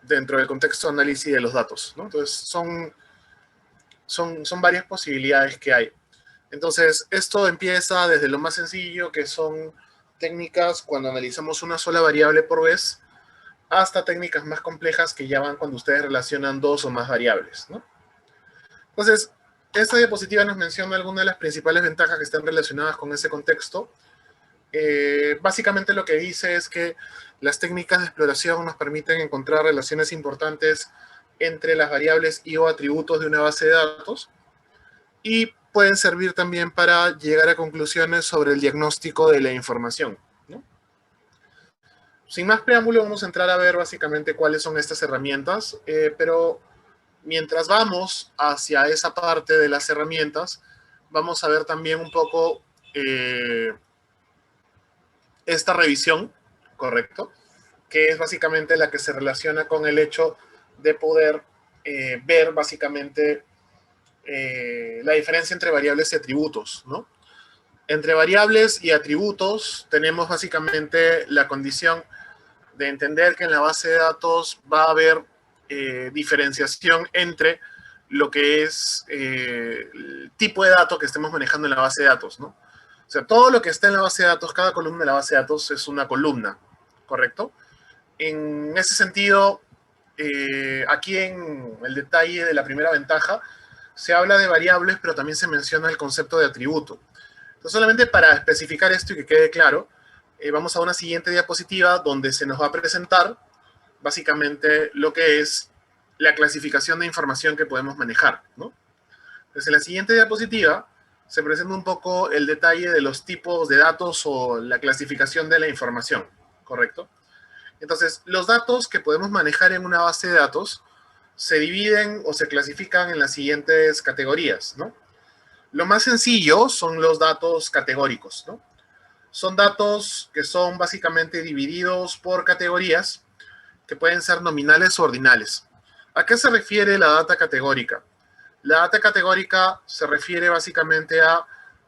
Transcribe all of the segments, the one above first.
dentro del contexto de análisis de los datos, ¿no? Entonces, son varias posibilidades que hay. Entonces, esto empieza desde lo más sencillo, que son técnicas cuando analizamos una sola variable por vez, hasta técnicas más complejas que ya van cuando ustedes relacionan dos o más variables, ¿no? Entonces, esta diapositiva nos menciona algunas de las principales ventajas que están relacionadas con ese contexto. Básicamente lo que dice es que las técnicas de exploración nos permiten encontrar relaciones importantes entre las variables y o atributos de una base de datos y pueden servir también para llegar a conclusiones sobre el diagnóstico de la información, ¿no? Sin más preámbulo, vamos a entrar a ver básicamente cuáles son estas herramientas, pero mientras vamos hacia esa parte de las herramientas, vamos a ver también un poco esta revisión, ¿correcto? Que es básicamente la que se relaciona con el hecho de poder ver básicamente la diferencia entre variables y atributos, ¿no? Entre variables y atributos tenemos básicamente la condición de entender que en la base de datos va a haber diferenciación entre lo que es el tipo de dato que estemos manejando en la base de datos, ¿no? O sea, todo lo que está en la base de datos, cada columna de la base de datos es una columna, ¿correcto? En ese sentido, aquí en el detalle de la primera ventaja, se habla de variables, pero también se menciona el concepto de atributo. Entonces, solamente para especificar esto y que quede claro, vamos a una siguiente diapositiva donde se nos va a presentar básicamente lo que es la clasificación de información que podemos manejar, ¿no? Entonces, en la siguiente diapositiva se presenta un poco el detalle de los tipos de datos o la clasificación de la información, ¿correcto? Entonces, los datos que podemos manejar en una base de datos se dividen o se clasifican en las siguientes categorías, ¿no? Lo más sencillo son los datos categóricos, ¿no? Son datos que son básicamente divididos por categorías que pueden ser nominales o ordinales. ¿A qué se refiere la data categórica? La data categórica se refiere básicamente a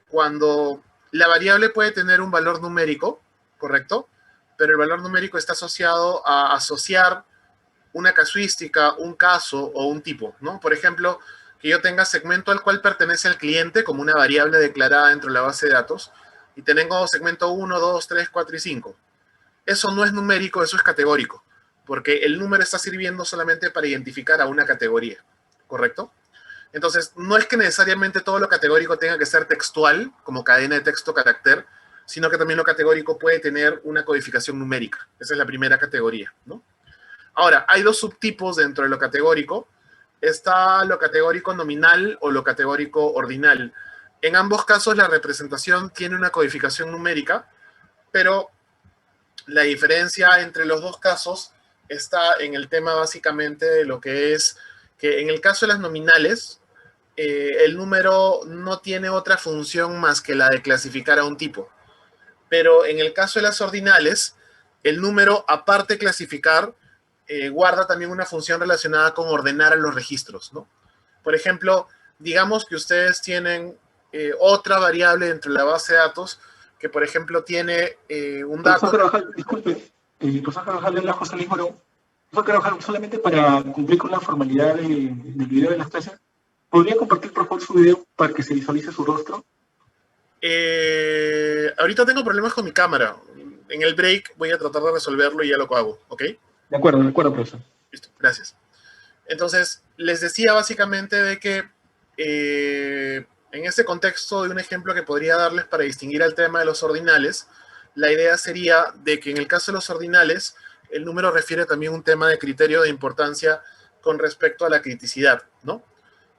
cuando la variable puede tener un valor numérico, ¿correcto? Pero el valor numérico está asociado a asociar una casuística, un caso o un tipo, ¿no? Por ejemplo, que yo tenga segmento al cual pertenece el cliente como una variable declarada dentro de la base de datos y tengo segmento 1, 2, 3, 4 y 5. Eso no es numérico, eso es categórico, porque el número está sirviendo solamente para identificar a una categoría, ¿correcto? Entonces, no es que necesariamente todo lo categórico tenga que ser textual, como cadena de texto carácter, sino que también lo categórico puede tener una codificación numérica. Esa es la primera categoría, ¿no? Ahora, hay dos subtipos dentro de lo categórico. Está lo categórico nominal o lo categórico ordinal. En ambos casos, la representación tiene una codificación numérica, pero la diferencia entre los dos casos está en el tema básicamente de lo que es que en el caso de las nominales, el número no tiene otra función más que la de clasificar a un tipo. Pero en el caso de las ordinales, el número, aparte de clasificar, guarda también una función relacionada con ordenar a los registros, ¿no? Por ejemplo, digamos que ustedes tienen otra variable dentro de la base de datos que, por ejemplo, tiene un dato... Disculpe, profesor Carvajal, le habla José Luis Morón. Profesor Carvajal, solamente para cumplir con la formalidad del video de las clases, ¿podría compartir por favor su video para que se visualice su rostro? Ahorita tengo problemas con mi cámara. En el break voy a tratar de resolverlo y ya lo hago, ¿ok? De acuerdo, profesor. Listo, gracias. Entonces, les decía básicamente de que en este contexto de un ejemplo que podría darles para distinguir el tema de los ordinales, la idea sería de que en el caso de los ordinales, el número refiere también un tema de criterio de importancia con respecto a la criticidad, ¿no?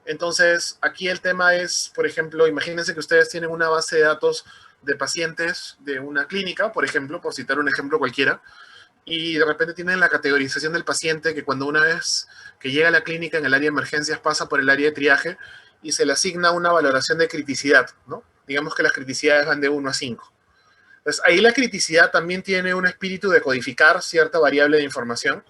Entonces, aquí el tema es, por ejemplo, imagínense que ustedes tienen una base de datos de pacientes de una clínica, por ejemplo, por citar un ejemplo cualquiera, y de repente tienen la categorización del paciente que cuando una vez que llega a la clínica en el área de emergencias pasa por el área de triaje y se le asigna una valoración de criticidad, ¿no? Digamos que las criticidades van de 1 a 5. Entonces, ahí la criticidad también tiene un espíritu de codificar cierta variable de información,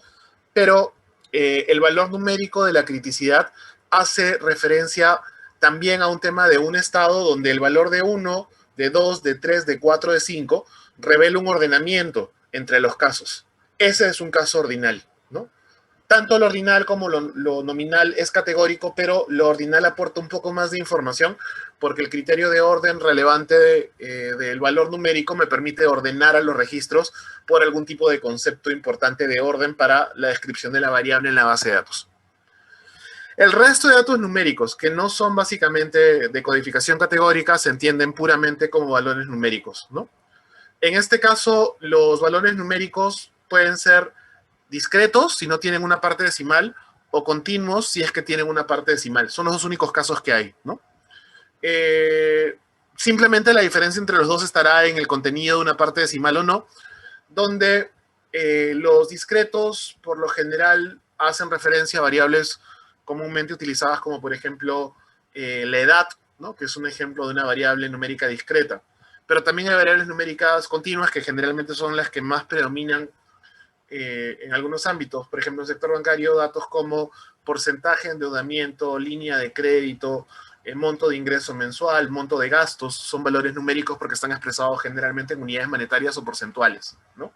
pero el valor numérico de la criticidad hace referencia también a un tema de un estado donde el valor de 1, de 2, de 3, de 4, de 5 revela un ordenamiento entre los casos. Ese es un caso ordinal, ¿no? tanto lo ordinal como lo nominal es categórico, pero lo ordinal aporta un poco más de información porque el criterio de orden relevante del valor numérico me permite ordenar a los registros por algún tipo de concepto importante de orden para la descripción de la variable en la base de datos. El resto de datos numéricos, que no son básicamente de codificación categórica, se entienden puramente como valores numéricos, ¿no? En este caso, los valores numéricos pueden ser discretos si no tienen una parte decimal o continuos si es que tienen una parte decimal. Son los dos únicos casos que hay, ¿no? Simplemente la diferencia entre los dos estará en el contenido de una parte decimal o no, donde los discretos por lo general hacen referencia a variables comúnmente utilizadas como por ejemplo la edad, ¿no? Que es un ejemplo de una variable numérica discreta. Pero también hay variables numéricas continuas que generalmente son las que más predominan en algunos ámbitos. Por ejemplo, en el sector bancario, datos como porcentaje de endeudamiento, línea de crédito, monto de ingreso mensual, monto de gastos, son valores numéricos porque están expresados generalmente en unidades monetarias o porcentuales, ¿no?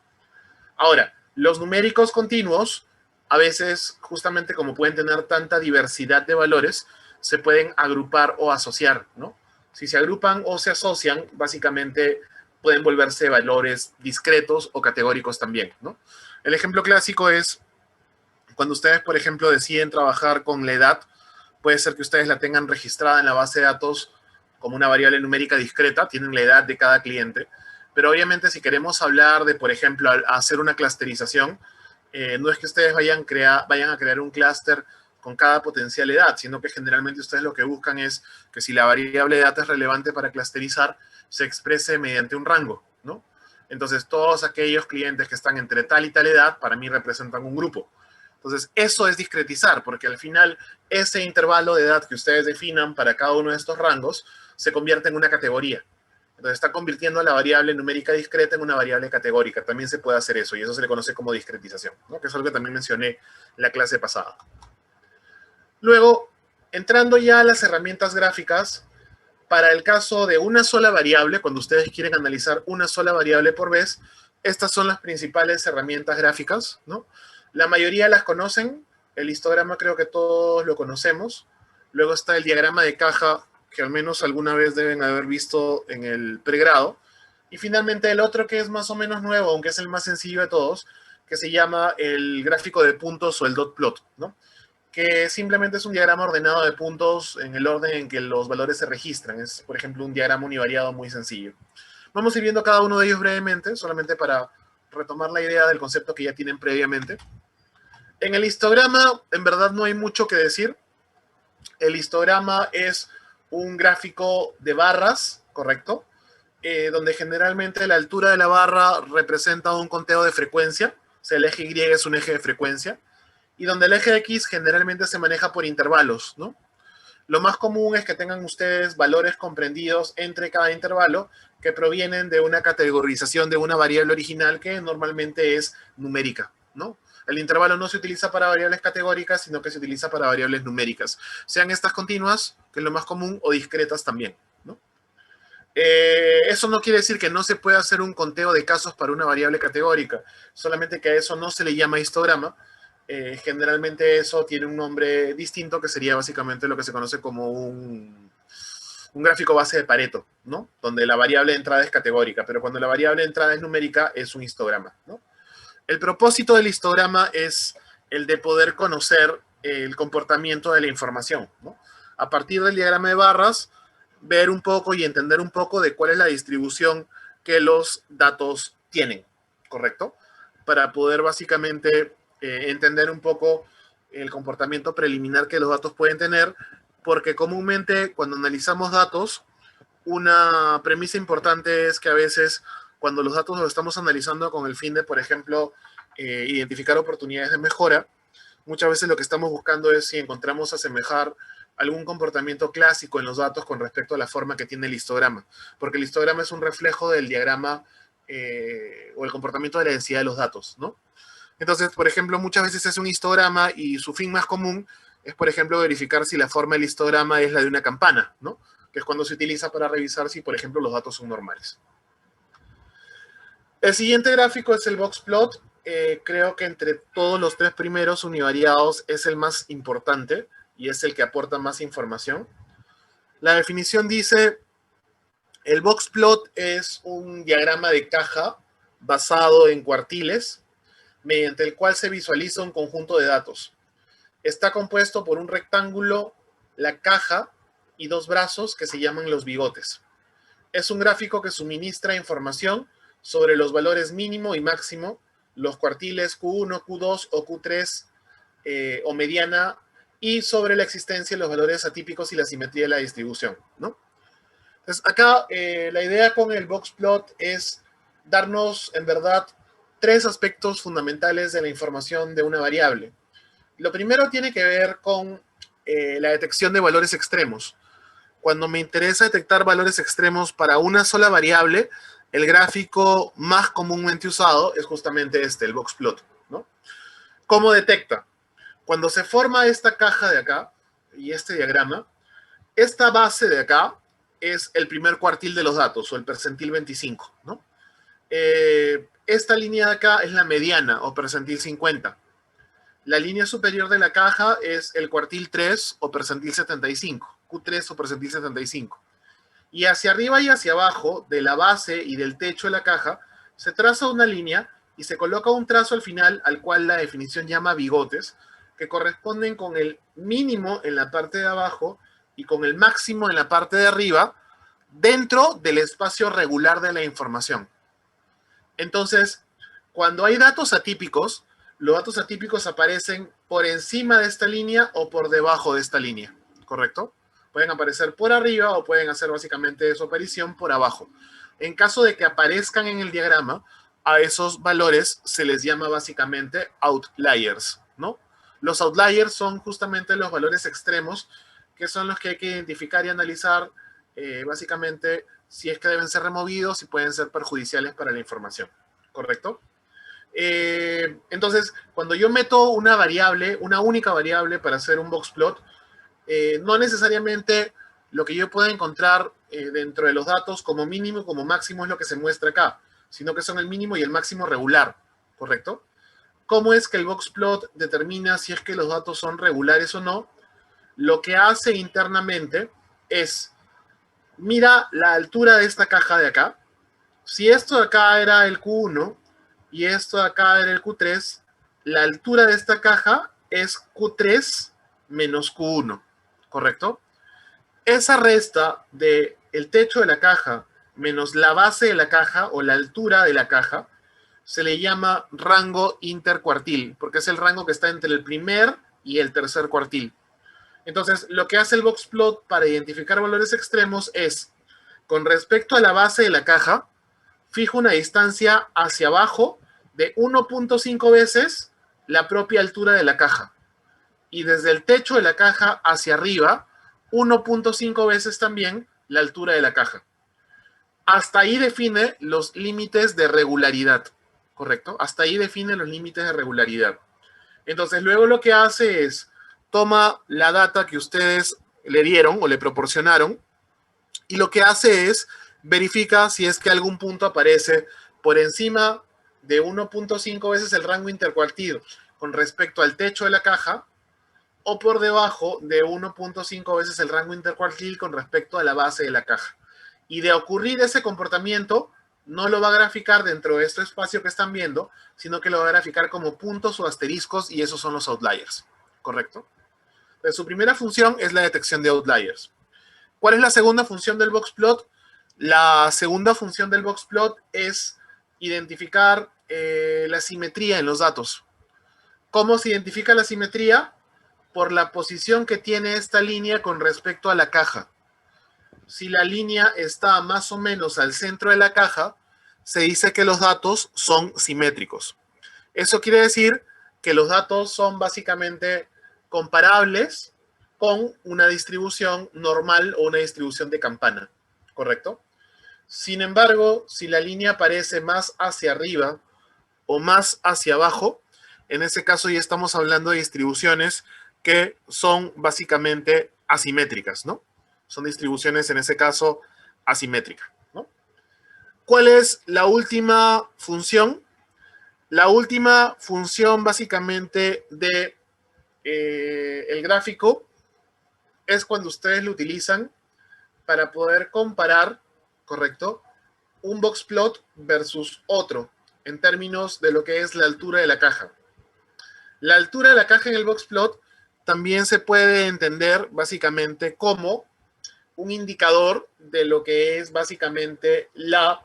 Ahora, los numéricos continuos, a veces, justamente como pueden tener tanta diversidad de valores, se pueden agrupar o asociar, ¿no? Si se agrupan o se asocian, básicamente pueden volverse valores discretos o categóricos también, ¿no? El ejemplo clásico es cuando ustedes, por ejemplo, deciden trabajar con la edad, puede ser que ustedes la tengan registrada en la base de datos como una variable numérica discreta, tienen la edad de cada cliente, pero obviamente si queremos hablar de, por ejemplo, hacer una clusterización, no es que ustedes vayan a crear un clúster con cada potencial edad, sino que generalmente ustedes lo que buscan es que si la variable edad es relevante para clusterizar, se exprese mediante un rango, ¿no? Entonces, todos aquellos clientes que están entre tal y tal edad, para mí representan un grupo. Entonces, eso es discretizar, porque al final, ese intervalo de edad que ustedes definan para cada uno de estos rangos se convierte en una categoría. Entonces, está convirtiendo a la variable numérica discreta en una variable categórica. También se puede hacer eso, y eso se le conoce como discretización, ¿no? Que es algo que también mencioné en la clase pasada. Luego, entrando ya a las herramientas gráficas, para el caso de una sola variable, cuando ustedes quieren analizar una sola variable por vez, estas son las principales herramientas gráficas, ¿no? La mayoría las conocen, el histograma creo que todos lo conocemos. Luego está el diagrama de caja, que al menos alguna vez deben haber visto en el pregrado. Y finalmente el otro que es más o menos nuevo, aunque es el más sencillo de todos, que se llama el gráfico de puntos o el dot plot, ¿no? Que simplemente es un diagrama ordenado de puntos en el orden en que los valores se registran. Es, por ejemplo, un diagrama univariado muy sencillo. Vamos a ir viendo cada uno de ellos brevemente, solamente para retomar la idea del concepto que ya tienen previamente. En el histograma, en verdad, no hay mucho que decir. El histograma es un gráfico de barras, ¿correcto? Donde generalmente la altura de la barra representa un conteo de frecuencia. O sea, el eje Y es un eje de frecuencia. Y donde el eje X generalmente se maneja por intervalos, ¿no? Lo más común es que tengan ustedes valores comprendidos entre cada intervalo que provienen de una categorización de una variable original que normalmente es numérica, ¿no? El intervalo no se utiliza para variables categóricas, sino que se utiliza para variables numéricas. Sean estas continuas, que es lo más común, o discretas también, ¿no? Eso no quiere decir que no se pueda hacer un conteo de casos para una variable categórica, solamente que a eso no se le llama histograma. Generalmente eso tiene un nombre distinto que sería básicamente lo que se conoce como un gráfico base de Pareto, ¿no? Donde la variable de entrada es categórica, pero cuando la variable de entrada es numérica es un histograma, ¿no? El propósito del histograma es el de poder conocer el comportamiento de la información, ¿no? A partir del diagrama de barras, ver un poco y entender un poco de cuál es la distribución que los datos tienen, ¿correcto? Para poder básicamente entender un poco el comportamiento preliminar que los datos pueden tener, porque comúnmente cuando analizamos datos, una premisa importante es que a veces cuando los datos los estamos analizando con el fin de, por ejemplo, identificar oportunidades de mejora, muchas veces lo que estamos buscando es si encontramos asemejar algún comportamiento clásico en los datos con respecto a la forma que tiene el histograma, porque el histograma es un reflejo del diagrama o el comportamiento de la densidad de los datos, ¿no? Entonces, por ejemplo, muchas veces es un histograma y su fin más común es, por ejemplo, verificar si la forma del histograma es la de una campana, ¿no? Que es cuando se utiliza para revisar si, por ejemplo, los datos son normales. El siguiente gráfico es el box plot. creo que entre todos los tres primeros univariados es el más importante y es el que aporta más información. La definición dice, el boxplot es un diagrama de caja basado en cuartiles, mediante el cual se visualiza un conjunto de datos. Está compuesto por un rectángulo, la caja y dos brazos que se llaman los bigotes. Es un gráfico que suministra información sobre los valores mínimo y máximo, los cuartiles Q1, Q2 o Q3 o mediana, y sobre la existencia de los valores atípicos y la simetría de la distribución, ¿no? Entonces, acá la idea con el boxplot es darnos, en verdad, tres aspectos fundamentales de la información de una variable. Lo primero tiene que ver con la detección de valores extremos. Cuando me interesa detectar valores extremos para una sola variable, el gráfico más comúnmente usado es justamente este, el boxplot, ¿no? ¿Cómo detecta? Cuando se forma esta caja de acá y este diagrama, esta base de acá es el primer cuartil de los datos, o el percentil 25, ¿no? Esta línea de acá es la mediana, o percentil 50. La línea superior de la caja es el cuartil 3, o percentil 75, Q3 o percentil 75. Y hacia arriba y hacia abajo, de la base y del techo de la caja, se traza una línea y se coloca un trazo al final, al cual la definición llama bigotes, que corresponden con el mínimo en la parte de abajo y con el máximo en la parte de arriba, dentro del espacio regular de la información. Entonces, cuando hay datos atípicos, los datos atípicos aparecen por encima de esta línea o por debajo de esta línea, ¿correcto? Pueden aparecer por arriba o pueden hacer básicamente su aparición por abajo. En caso de que aparezcan en el diagrama, a esos valores se les llama básicamente outliers, ¿no? Los outliers son justamente los valores extremos, que son los que hay que identificar y analizar básicamente si es que deben ser removidos y pueden ser perjudiciales para la información, ¿correcto? Entonces, cuando yo meto una variable, una única variable para hacer un boxplot, no necesariamente lo que yo pueda encontrar dentro de los datos como mínimo y como máximo es lo que se muestra acá, sino que son el mínimo y el máximo regular, ¿correcto? ¿Cómo es que el boxplot determina si es que los datos son regulares o no? Lo que hace internamente es, mira la altura de esta caja de acá. Si esto de acá era el Q1 y esto de acá era el Q3, la altura de esta caja es Q3 menos Q1, ¿correcto? Esa resta del techo de la caja menos la base de la caja o la altura de la caja se le llama rango intercuartil, porque es el rango que está entre el primer y el tercer cuartil. Entonces, lo que hace el boxplot para identificar valores extremos es, con respecto a la base de la caja, fijo una distancia hacia abajo de 1.5 veces la propia altura de la caja. Y desde el techo de la caja hacia arriba, 1.5 veces también la altura de la caja. Hasta ahí define los límites de regularidad, ¿correcto? Hasta ahí define los límites de regularidad. Entonces, luego lo que hace es, toma la data que ustedes le dieron o le proporcionaron y lo que hace es, verifica si es que algún punto aparece por encima de 1.5 veces el rango intercuartil con respecto al techo de la caja o por debajo de 1.5 veces el rango intercuartil con respecto a la base de la caja. Y de ocurrir ese comportamiento, no lo va a graficar dentro de este espacio que están viendo, sino que lo va a graficar como puntos o asteriscos y esos son los outliers, ¿correcto? Entonces, su primera función es la detección de outliers. ¿Cuál es la segunda función del boxplot? La segunda función del boxplot es identificar la simetría en los datos. ¿Cómo se identifica la simetría? Por la posición que tiene esta línea con respecto a la caja. Si la línea está más o menos al centro de la caja, se dice que los datos son simétricos. Eso quiere decir que los datos son básicamente comparables con una distribución normal o una distribución de campana, ¿correcto? Sin embargo, si la línea aparece más hacia arriba o más hacia abajo, en ese caso ya estamos hablando de distribuciones que son básicamente asimétricas, ¿no? Son distribuciones, en ese caso, asimétricas, ¿no? ¿Cuál es la última función? La última función básicamente de el gráfico es cuando ustedes lo utilizan para poder comparar, ¿correcto?, un box plot versus otro en términos de lo que es la altura de la caja. La altura de la caja en el box plot también se puede entender básicamente como un indicador de lo que es básicamente la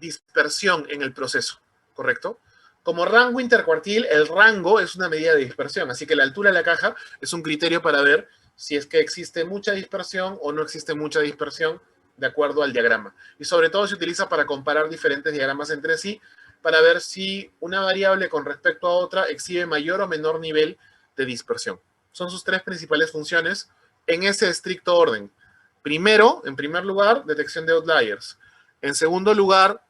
dispersión en el proceso, ¿correcto? Como rango intercuartil, el rango es una medida de dispersión, así que la altura de la caja es un criterio para ver si es que existe mucha dispersión o no existe mucha dispersión de acuerdo al diagrama. Y sobre todo se utiliza para comparar diferentes diagramas entre sí, para ver si una variable con respecto a otra exhibe mayor o menor nivel de dispersión. Son sus tres principales funciones en ese estricto orden. Primero, en primer lugar, detección de outliers. En segundo lugar,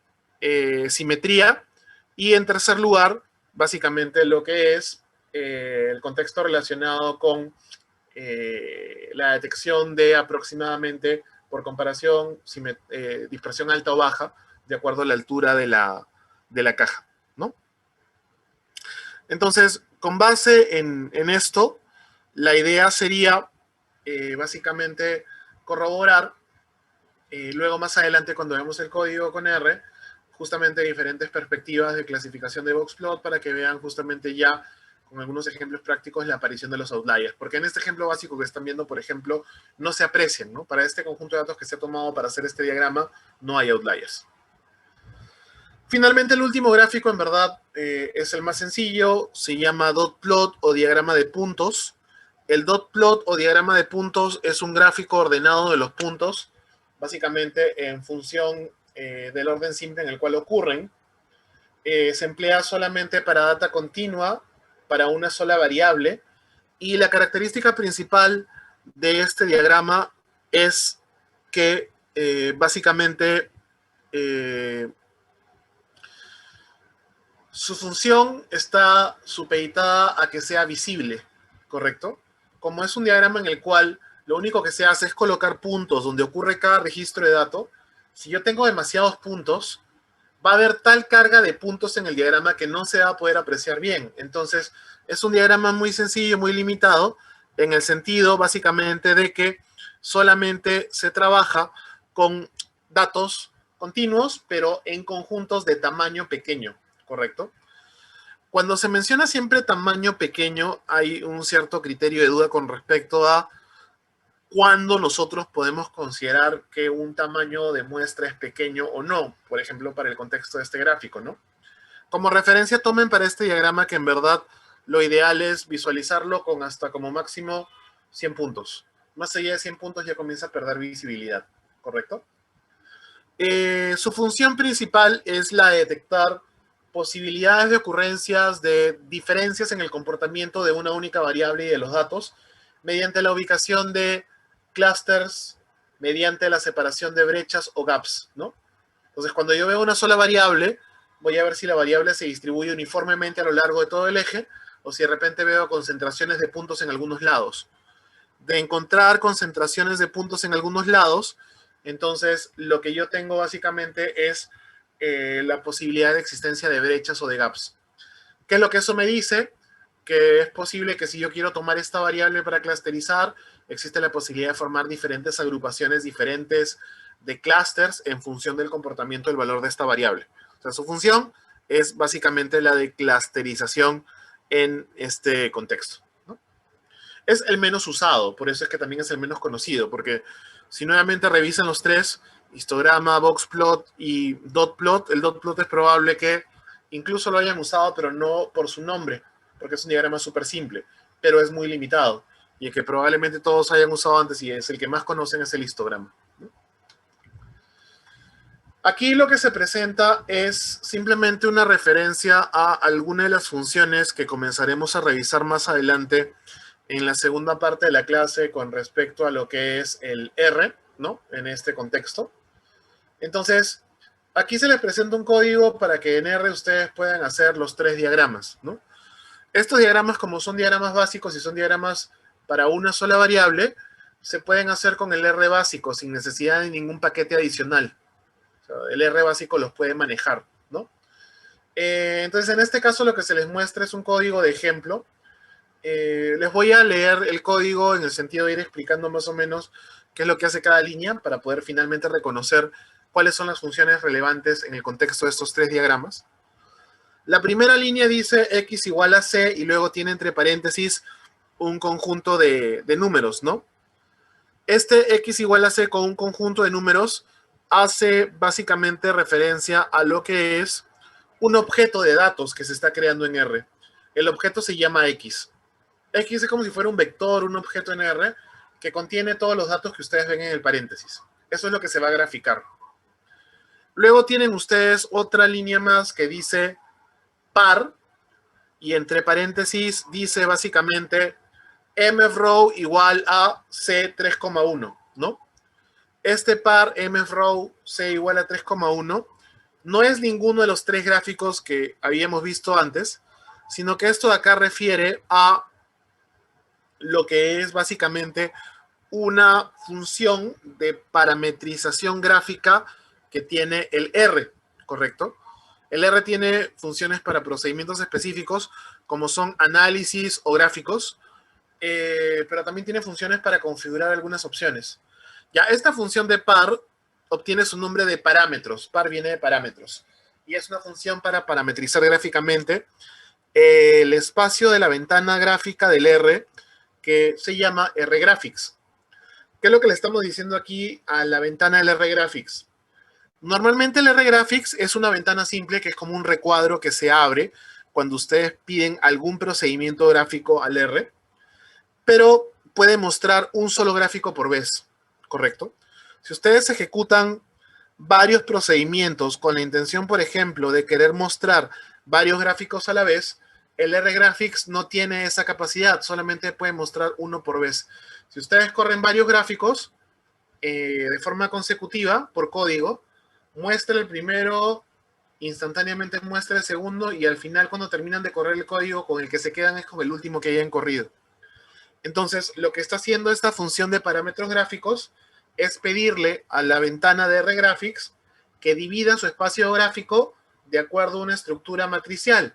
simetría. Y en tercer lugar, básicamente lo que es el contexto relacionado con la detección de aproximadamente, por comparación, dispersión alta o baja, de acuerdo a la altura de la caja, ¿no? Entonces, con base en esto, la idea sería básicamente corroborar, luego más adelante cuando vemos el código con R, justamente diferentes perspectivas de clasificación de boxplot para que vean justamente ya con algunos ejemplos prácticos la aparición de los outliers. Porque en este ejemplo básico que están viendo, por ejemplo, no se aprecian, ¿no? Para este conjunto de datos que se ha tomado para hacer este diagrama, no hay outliers. Finalmente, el último gráfico, en verdad, es el más sencillo. Se llama dot plot o diagrama de puntos. El dot plot o diagrama de puntos es un gráfico ordenado de los puntos, básicamente en función del orden simple en el cual ocurren. Se emplea solamente para data continua, para una sola variable. Y la característica principal de este diagrama es que básicamente su función está supeditada a que sea visible, ¿correcto? Como es un diagrama en el cual lo único que se hace es colocar puntos donde ocurre cada registro de dato, si yo tengo demasiados puntos, va a haber tal carga de puntos en el diagrama que no se va a poder apreciar bien. Entonces, es un diagrama muy sencillo, muy limitado, en el sentido básicamente de que solamente se trabaja con datos continuos, pero en conjuntos de tamaño pequeño, ¿correcto? Cuando se menciona siempre tamaño pequeño, hay un cierto criterio de duda con respecto a cuándo nosotros podemos considerar que un tamaño de muestra es pequeño o no, por ejemplo, para el contexto de este gráfico, ¿no? Como referencia, tomen para este diagrama que en verdad lo ideal es visualizarlo con hasta como máximo 100 puntos. Más allá de 100 puntos ya comienza a perder visibilidad, ¿correcto? Su función principal es la de detectar posibilidades de ocurrencias de diferencias en el comportamiento de una única variable y de los datos mediante la ubicación de clusters, mediante la separación de brechas o gaps, ¿no? Entonces, cuando yo veo una sola variable, voy a ver si la variable se distribuye uniformemente a lo largo de todo el eje o si de repente veo concentraciones de puntos en algunos lados. De encontrar concentraciones de puntos en algunos lados, entonces lo que yo tengo básicamente es la posibilidad de existencia de brechas o de gaps. ¿Qué es lo que eso me dice? Que es posible que si yo quiero tomar esta variable para clusterizar, existe la posibilidad de formar diferentes agrupaciones diferentes de clusters en función del comportamiento del valor de esta variable. O sea, su función es básicamente la de clusterización en este contexto, ¿no? Es el menos usado, por eso es que también es el menos conocido, porque si nuevamente revisan los tres, histograma, boxplot y dotplot, el dotplot es probable que incluso lo hayan usado, pero no por su nombre, porque es un diagrama súper simple, pero es muy limitado. Y el que probablemente todos hayan usado antes y es el que más conocen es el histograma. Aquí lo que se presenta es simplemente una referencia a alguna de las funciones que comenzaremos a revisar más adelante en la segunda parte de la clase con respecto a lo que es el R, ¿no? En este contexto. Entonces, aquí se les presenta un código para que en R ustedes puedan hacer los tres diagramas, ¿no? Estos diagramas, como son diagramas básicos y son diagramas para una sola variable, se pueden hacer con el R básico sin necesidad de ningún paquete adicional. O sea, el R básico los puede manejar, ¿no? Entonces, en este caso, lo que se les muestra es un código de ejemplo. Les voy a leer el código en el sentido de ir explicando más o menos qué es lo que hace cada línea para poder finalmente reconocer cuáles son las funciones relevantes en el contexto de estos tres diagramas. La primera línea dice x igual a c y luego tiene entre paréntesis un conjunto de números, ¿no? Este x igual a c con un conjunto de números hace básicamente referencia a lo que es un objeto de datos que se está creando en R. El objeto se llama x. X es como si fuera un vector, un objeto en R, que contiene todos los datos que ustedes ven en el paréntesis. Eso es lo que se va a graficar. Luego tienen ustedes otra línea más que dice par, y entre paréntesis dice básicamente mfrow igual a c 3,1, ¿no? Este par mfrow c igual a 3,1 no es ninguno de los tres gráficos que habíamos visto antes, sino que esto de acá refiere a lo que es básicamente una función de parametrización gráfica que tiene el R, ¿correcto? El R tiene funciones para procedimientos específicos, como son análisis o gráficos, pero también tiene funciones para configurar algunas opciones. Ya, esta función de par obtiene su nombre de parámetros. Par viene de parámetros. Y es una función para parametrizar gráficamente el espacio de la ventana gráfica del R, que se llama RGraphics. ¿Qué es lo que le estamos diciendo aquí a la ventana del RGraphics? Normalmente el RGraphics es una ventana simple que es como un recuadro que se abre cuando ustedes piden algún procedimiento gráfico al R, pero puede mostrar un solo gráfico por vez, ¿correcto? Si ustedes ejecutan varios procedimientos con la intención, por ejemplo, de querer mostrar varios gráficos a la vez, el RGraphics no tiene esa capacidad, solamente puede mostrar uno por vez. Si ustedes corren varios gráficos de forma consecutiva, por código, muestra el primero, instantáneamente muestra el segundo, y al final, cuando terminan de correr el código, con el que se quedan es con el último que hayan corrido. Entonces, lo que está haciendo esta función de parámetros gráficos es pedirle a la ventana de RGraphics que divida su espacio gráfico de acuerdo a una estructura matricial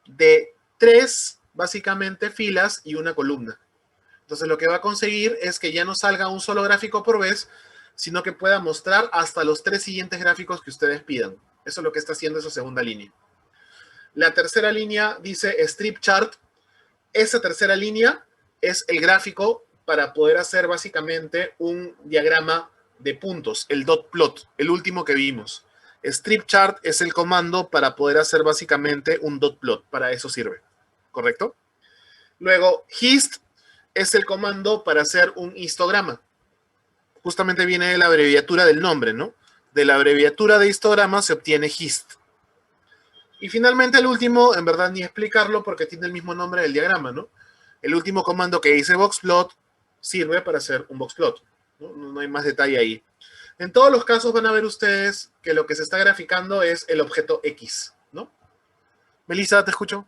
de 3, básicamente, filas y una columna. Entonces, lo que va a conseguir es que ya no salga un solo gráfico por vez, sino que pueda mostrar hasta los 3 siguientes gráficos que ustedes pidan. Eso es lo que está haciendo esa segunda línea. La tercera línea dice strip chart. Esa tercera línea es el gráfico para poder hacer básicamente un diagrama de puntos, el dot plot, el último que vimos. Strip chart es el comando para poder hacer básicamente un dot plot, para eso sirve, ¿correcto? Luego, hist es el comando para hacer un histograma. Justamente viene de la abreviatura del nombre, ¿no? De la abreviatura de histograma se obtiene hist. Y finalmente el último, en verdad ni explicarlo porque tiene el mismo nombre del diagrama, ¿no? El último comando que dice boxplot sirve para hacer un boxplot, ¿no? No hay más detalle ahí. En todos los casos van a ver ustedes que lo que se está graficando es el objeto X, ¿no? Melissa, ¿te escucho?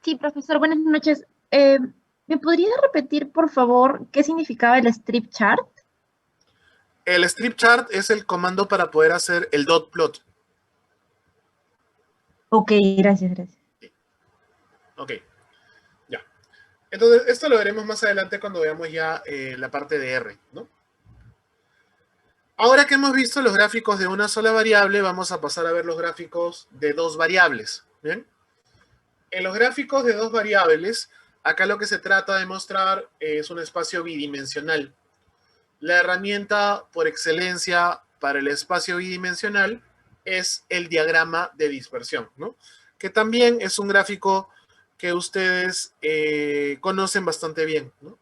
Sí, profesor, buenas noches. ¿Me podría repetir, por favor, qué significaba el strip chart? El strip chart es el comando para poder hacer el dot plot. Ok, gracias. Ok, ya. Entonces, esto lo veremos más adelante cuando veamos ya la parte de R, ¿no? Ahora que hemos visto los gráficos de una sola variable, vamos a pasar a ver los gráficos de dos variables, ¿bien? En los gráficos de dos variables, acá lo que se trata de mostrar es un espacio bidimensional. La herramienta por excelencia para el espacio bidimensional es el diagrama de dispersión, ¿no? Que también es un gráfico que ustedes conocen bastante bien, ¿no?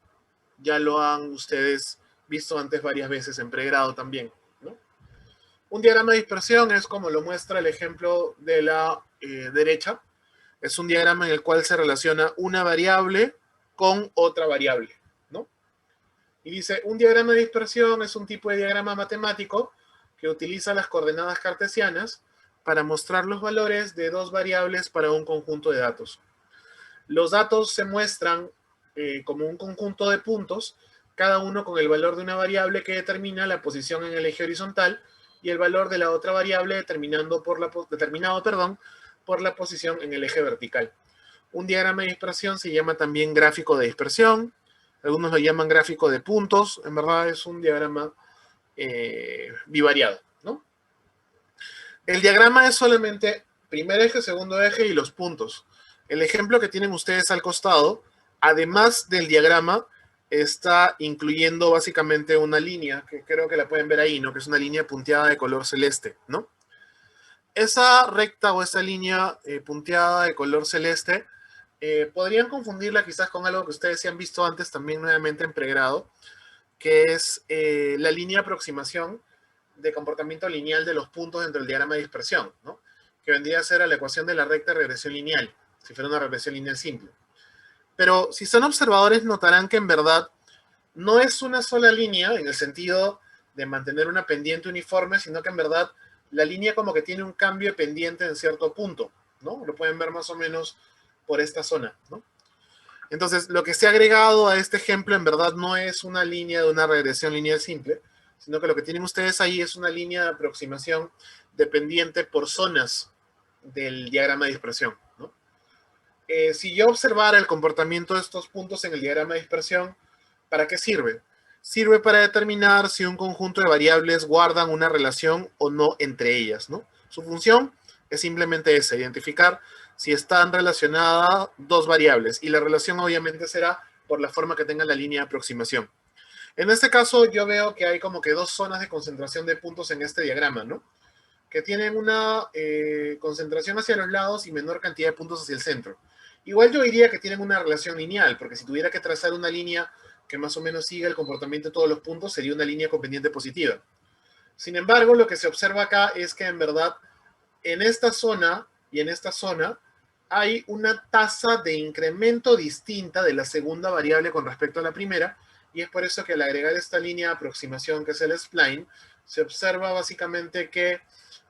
Ya lo han ustedes visto antes varias veces en pregrado también, ¿no? Un diagrama de dispersión es como lo muestra el ejemplo de la derecha. Es un diagrama en el cual se relaciona una variable con otra variable, ¿no? Y dice, un diagrama de dispersión es un tipo de diagrama matemático que utiliza las coordenadas cartesianas para mostrar los valores de dos variables para un conjunto de datos. Los datos se muestran como un conjunto de puntos, cada uno con el valor de una variable que determina la posición en el eje horizontal y el valor de la otra variable determinado por la posición en el eje vertical. Un diagrama de dispersión se llama también gráfico de dispersión. Algunos lo llaman gráfico de puntos. En verdad es un diagrama bivariado, ¿no? El diagrama es solamente primer eje, segundo eje y los puntos. El ejemplo que tienen ustedes al costado, además del diagrama, está incluyendo básicamente una línea, que creo que la pueden ver ahí, ¿no? Que es una línea punteada de color celeste, ¿no? Esa recta o esa línea punteada de color celeste, podrían confundirla quizás con algo que ustedes se han visto antes también nuevamente en pregrado, que es la línea de aproximación de comportamiento lineal de los puntos dentro del diagrama de dispersión, ¿no? Que vendría a ser la ecuación de la recta de regresión lineal, si fuera una regresión lineal simple. Pero si son observadores notarán que en verdad no es una sola línea en el sentido de mantener una pendiente uniforme, sino que en verdad la línea como que tiene un cambio de pendiente en cierto punto, ¿no? Lo pueden ver más o menos por esta zona, ¿no? Entonces, lo que se ha agregado a este ejemplo en verdad no es una línea de una regresión lineal simple, sino que lo que tienen ustedes ahí es una línea de aproximación dependiente por zonas del diagrama de dispersión, ¿no? Si yo observara el comportamiento de estos puntos en el diagrama de dispersión, ¿para qué sirve? Sirve para determinar si un conjunto de variables guardan una relación o no entre ellas, ¿no? Su función es simplemente esa, identificar si están relacionadas dos variables, y la relación obviamente será por la forma que tenga la línea de aproximación. En este caso yo veo que hay como que dos zonas de concentración de puntos en este diagrama, ¿no? Que tienen una concentración hacia los lados y menor cantidad de puntos hacia el centro. Igual yo diría que tienen una relación lineal, porque si tuviera que trazar una línea que más o menos siga el comportamiento de todos los puntos, sería una línea con pendiente positiva. Sin embargo, lo que se observa acá es que en verdad en esta zona y en esta zona hay una tasa de incremento distinta de la segunda variable con respecto a la primera, y es por eso que al agregar esta línea de aproximación, que es el spline, se observa básicamente que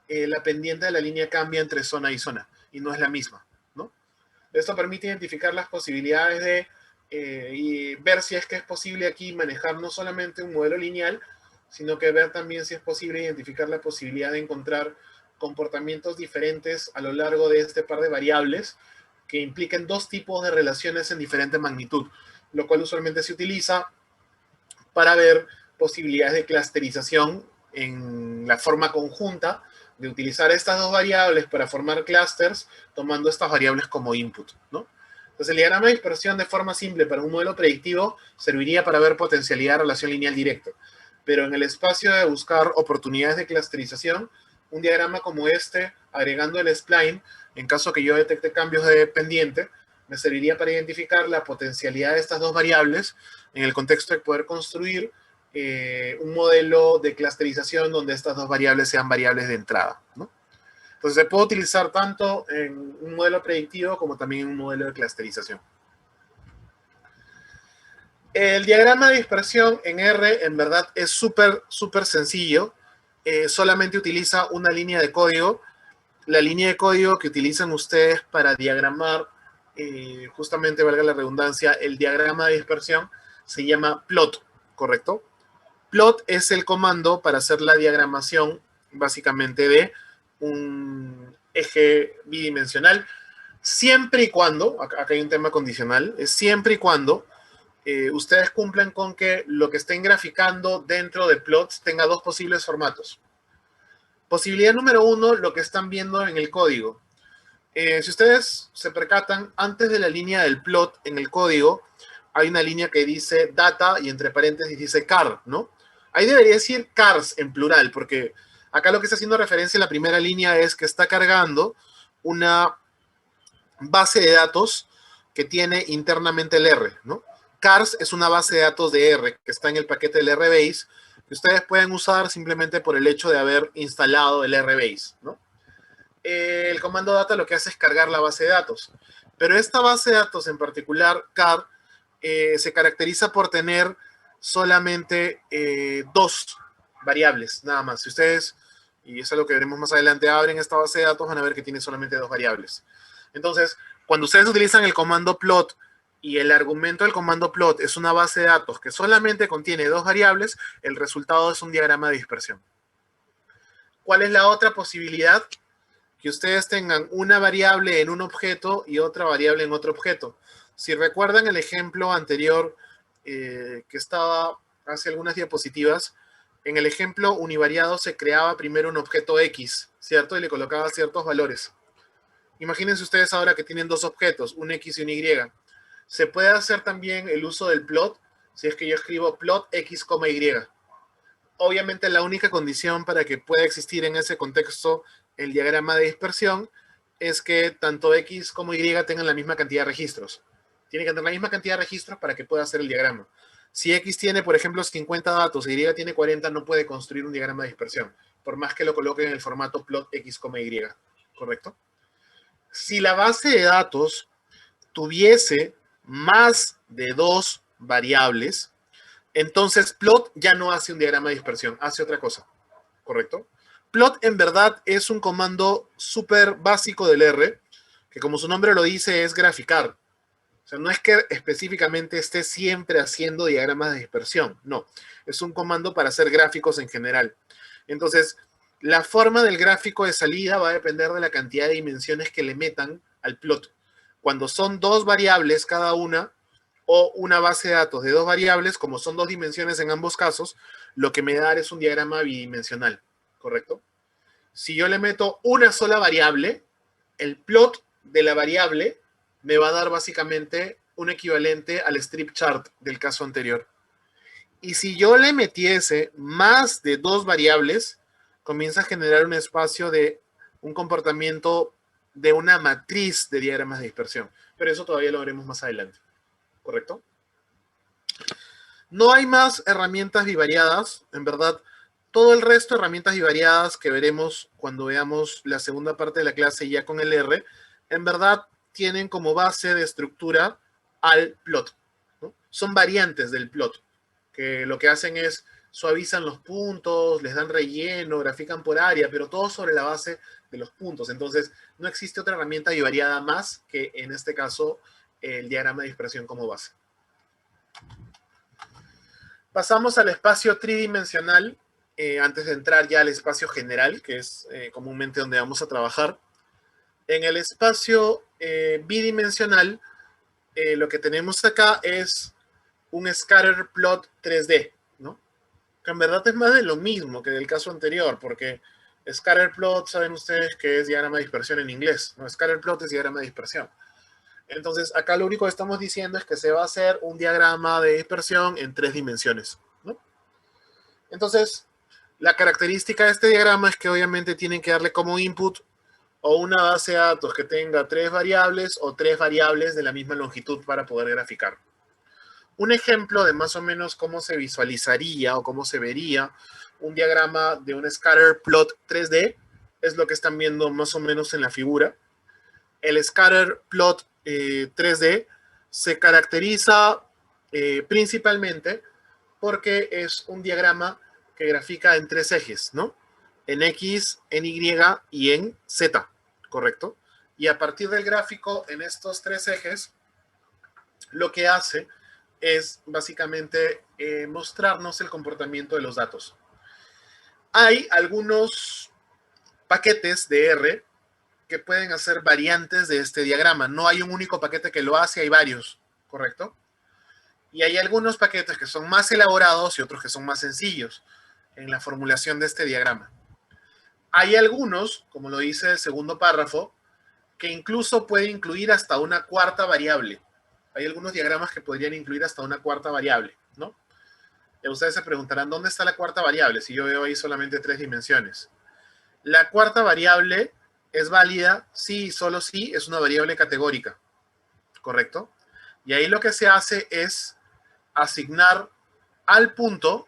la pendiente de la línea cambia entre zona y zona, y no es la misma, ¿no? Esto permite identificar las posibilidades de y ver si es que es posible aquí manejar no solamente un modelo lineal, sino que ver también si es posible identificar la posibilidad de encontrar comportamientos diferentes a lo largo de este par de variables que impliquen dos tipos de relaciones en diferente magnitud, lo cual usualmente se utiliza para ver posibilidades de clusterización en la forma conjunta de utilizar estas dos variables para formar clústeres tomando estas variables como input, ¿no? Entonces el diagrama de dispersión de forma simple para un modelo predictivo serviría para ver potencialidad de relación lineal directa, pero en el espacio de buscar oportunidades de clusterización, un diagrama como este, agregando el spline, en caso que yo detecte cambios de pendiente, me serviría para identificar la potencialidad de estas dos variables en el contexto de poder construir un modelo de clusterización donde estas dos variables sean variables de entrada, ¿no? Entonces se puede utilizar tanto en un modelo predictivo como también en un modelo de clusterización. El diagrama de dispersión en R en verdad es súper sencillo. Solamente utiliza una línea de código. La línea de código que utilizan ustedes para diagramar, justamente valga la redundancia, el diagrama de dispersión se llama plot, ¿correcto? Plot es el comando para hacer la diagramación básicamente de un eje bidimensional, siempre y cuando, acá hay un tema condicional, es siempre y cuando ustedes cumplan con que lo que estén graficando dentro de plots tenga dos posibles formatos. Posibilidad número uno, lo que están viendo en el código. Si ustedes se percatan, antes de la línea del plot en el código, hay una línea que dice data y entre paréntesis dice car, ¿no? Ahí debería decir cars en plural, porque acá lo que está haciendo referencia en la primera línea es que está cargando una base de datos que tiene internamente el R, ¿no? Cars es una base de datos de R que está en el paquete del RBase, que ustedes pueden usar simplemente por el hecho de haber instalado el RBase, ¿no? El comando data lo que hace es cargar la base de datos, pero esta base de datos en particular, car, se caracteriza por tener solamente dos variables, nada más. Si ustedes, y eso es lo que veremos más adelante, abren esta base de datos, van a ver que tiene solamente dos variables. Entonces, cuando ustedes utilizan el comando plot y el argumento del comando plot es una base de datos que solamente contiene dos variables, el resultado es un diagrama de dispersión. ¿Cuál es la otra posibilidad? Que ustedes tengan una variable en un objeto y otra variable en otro objeto. Si recuerdan el ejemplo anterior que estaba hace algunas diapositivas, en el ejemplo univariado se creaba primero un objeto X, ¿cierto? Y le colocaba ciertos valores. Imagínense ustedes ahora que tienen dos objetos, un X y un Y. Se puede hacer también el uso del plot, si es que yo escribo plot X, Y. Obviamente la única condición para que pueda existir en ese contexto el diagrama de dispersión es que tanto X como Y tengan la misma cantidad de registros. Tiene que tener la misma cantidad de registros para que pueda hacer el diagrama. Si X tiene, por ejemplo, 50 datos y Y tiene 40, no puede construir un diagrama de dispersión, por más que lo coloque en el formato plot X, Y. ¿Correcto? Si la base de datos tuviese más de 2 variables, entonces plot ya no hace un diagrama de dispersión, hace otra cosa. ¿Correcto? Plot en verdad es un comando súper básico del R, que como su nombre lo dice es graficar. O sea, no es que específicamente esté siempre haciendo diagramas de dispersión, no. Es un comando para hacer gráficos en general. Entonces, la forma del gráfico de salida va a depender de la cantidad de dimensiones que le metan al plot. Cuando son dos variables cada una, o una base de datos de dos variables, como son dos dimensiones en ambos casos, lo que me da es un diagrama bidimensional, ¿correcto? Si yo le meto una sola variable, el plot de la variable me va a dar básicamente un equivalente al strip chart del caso anterior. Y si yo le metiese más de dos variables, comienza a generar un espacio de un comportamiento de una matriz de diagramas de dispersión. Pero eso todavía lo veremos más adelante. ¿Correcto? No hay más herramientas bivariadas, en verdad. Todo el resto de herramientas bivariadas que veremos cuando veamos la segunda parte de la clase ya con el R, en verdad tienen como base de estructura al plot, ¿no? Son variantes del plot, que lo que hacen es suavizan los puntos, les dan relleno, grafican por área, pero todo sobre la base de los puntos. Entonces, no existe otra herramienta bivariada más que, en este caso, el diagrama de dispersión como base. Pasamos al espacio tridimensional, antes de entrar ya al espacio general, que es comúnmente donde vamos a trabajar. En el espacio bidimensional, lo que tenemos acá es un scatter plot 3D, ¿no? Que en verdad es más de lo mismo que del caso anterior, porque scatter plot, saben ustedes que es diagrama de dispersión en inglés, ¿no? Scatter plot es diagrama de dispersión. Entonces, acá lo único que estamos diciendo es que se va a hacer un diagrama de dispersión en 3 dimensiones, ¿no? Entonces, la característica de este diagrama es que obviamente tienen que darle como input o una base de datos que tenga 3 variables o 3 variables de la misma longitud para poder graficar. Un ejemplo de más o menos cómo se visualizaría o cómo se vería un diagrama de un scatter plot 3D es lo que están viendo más o menos en la figura. El scatter plot 3D se caracteriza principalmente porque es un diagrama que grafica en 3 ejes, ¿no? En X, en Y y en Z, ¿correcto? Y a partir del gráfico en estos 3 ejes, lo que hace es básicamente mostrarnos el comportamiento de los datos. Hay algunos paquetes de R que pueden hacer variantes de este diagrama. No hay un único paquete que lo hace, hay varios, ¿correcto? Y hay algunos paquetes que son más elaborados y otros que son más sencillos en la formulación de este diagrama. Hay algunos, como lo dice el segundo párrafo, que incluso puede incluir hasta una cuarta variable. Hay algunos diagramas que podrían incluir hasta una cuarta variable, ¿no? Y ustedes se preguntarán, ¿dónde está la cuarta variable? Si yo veo ahí solamente 3 dimensiones. La cuarta variable es válida si y solo si es una variable categórica, ¿correcto? Y ahí lo que se hace es asignar al punto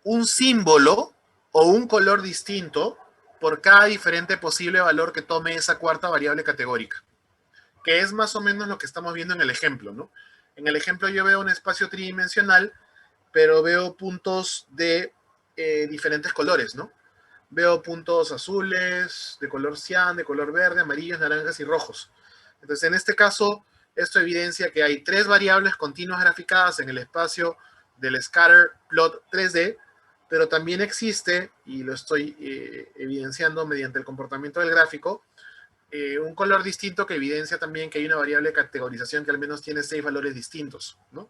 un símbolo o un color distinto por cada diferente posible valor que tome esa cuarta variable categórica, que es más o menos lo que estamos viendo en el ejemplo, ¿no? En el ejemplo yo veo un espacio tridimensional, pero veo puntos de diferentes colores, ¿no? Veo puntos azules, de color cian, de color verde, amarillos, naranjas y rojos. Entonces, en este caso, esto evidencia que hay 3 variables continuas graficadas en el espacio del scatter plot 3D pero también existe, y lo estoy evidenciando mediante el comportamiento del gráfico, un color distinto que evidencia también que hay una variable de categorización que al menos tiene 6 valores distintos, ¿no?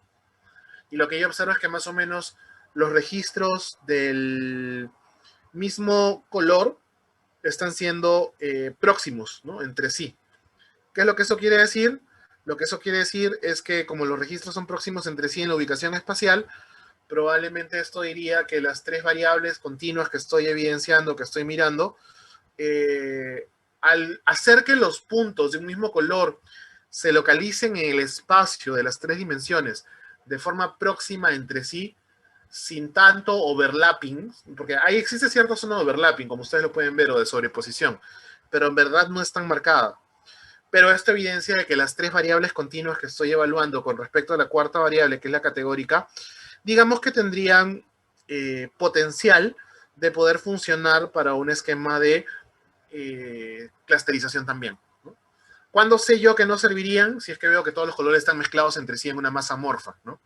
Y lo que yo observo es que más o menos los registros del mismo color están siendo próximos, ¿no? Entre sí. ¿Qué es lo que eso quiere decir? Lo que eso quiere decir es que como los registros son próximos entre sí en la ubicación espacial, probablemente esto diría que las 3 variables continuas que estoy evidenciando, que estoy mirando, al hacer que los puntos de un mismo color se localicen en el espacio de las 3 dimensiones de forma próxima entre sí, sin tanto overlapping, porque ahí existe cierta zona de overlapping, como ustedes lo pueden ver, o de sobreposición, pero en verdad no es tan marcada. Pero esto evidencia de que las 3 variables continuas que estoy evaluando con respecto a la cuarta variable, que es la categórica, digamos que tendrían potencial de poder funcionar para un esquema de clusterización también, ¿no? ¿Cuándo sé yo que no servirían? Si es que veo que todos los colores están mezclados entre sí en una masa amorfa, ¿no?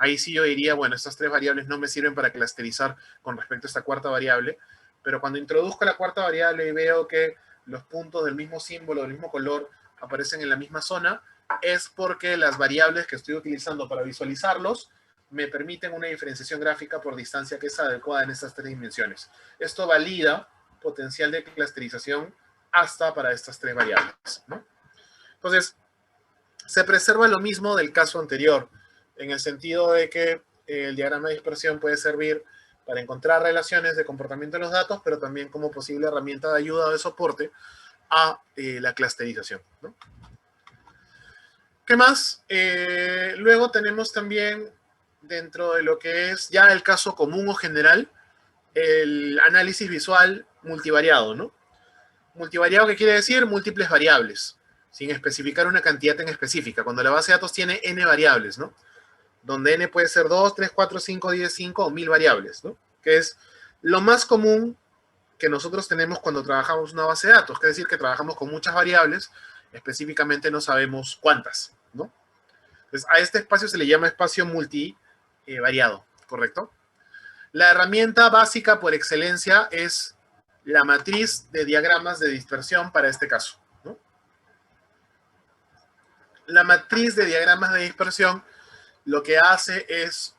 Ahí sí yo diría, bueno, estas 3 variables no me sirven para clusterizar con respecto a esta cuarta variable, pero cuando introduzco la cuarta variable y veo que los puntos del mismo símbolo, del mismo color, aparecen en la misma zona, es porque las variables que estoy utilizando para visualizarlos me permiten una diferenciación gráfica por distancia que es adecuada en estas 3 dimensiones. Esto valida potencial de clusterización hasta para estas 3 variables, ¿no? Entonces, se preserva lo mismo del caso anterior, en el sentido de que el diagrama de dispersión puede servir para encontrar relaciones de comportamiento de los datos, pero también como posible herramienta de ayuda o de soporte a la clusterización, ¿no? ¿Qué más? Luego tenemos también, dentro de lo que es ya el caso común o general, el análisis visual multivariado, ¿no? Multivariado, ¿qué quiere decir? Múltiples variables, sin especificar una cantidad en específica. Cuando la base de datos tiene n variables, ¿no? Donde n puede ser 2, 3, 4, 5, 10, 5 o 1000 variables, ¿no? Que es lo más común que nosotros tenemos cuando trabajamos una base de datos, que es decir, que trabajamos con muchas variables, específicamente no sabemos cuántas, ¿no? Entonces, a este espacio se le llama espacio multivariado, ¿correcto? La herramienta básica por excelencia es la matriz de diagramas de dispersión para este caso, ¿no? La matriz de diagramas de dispersión lo que hace es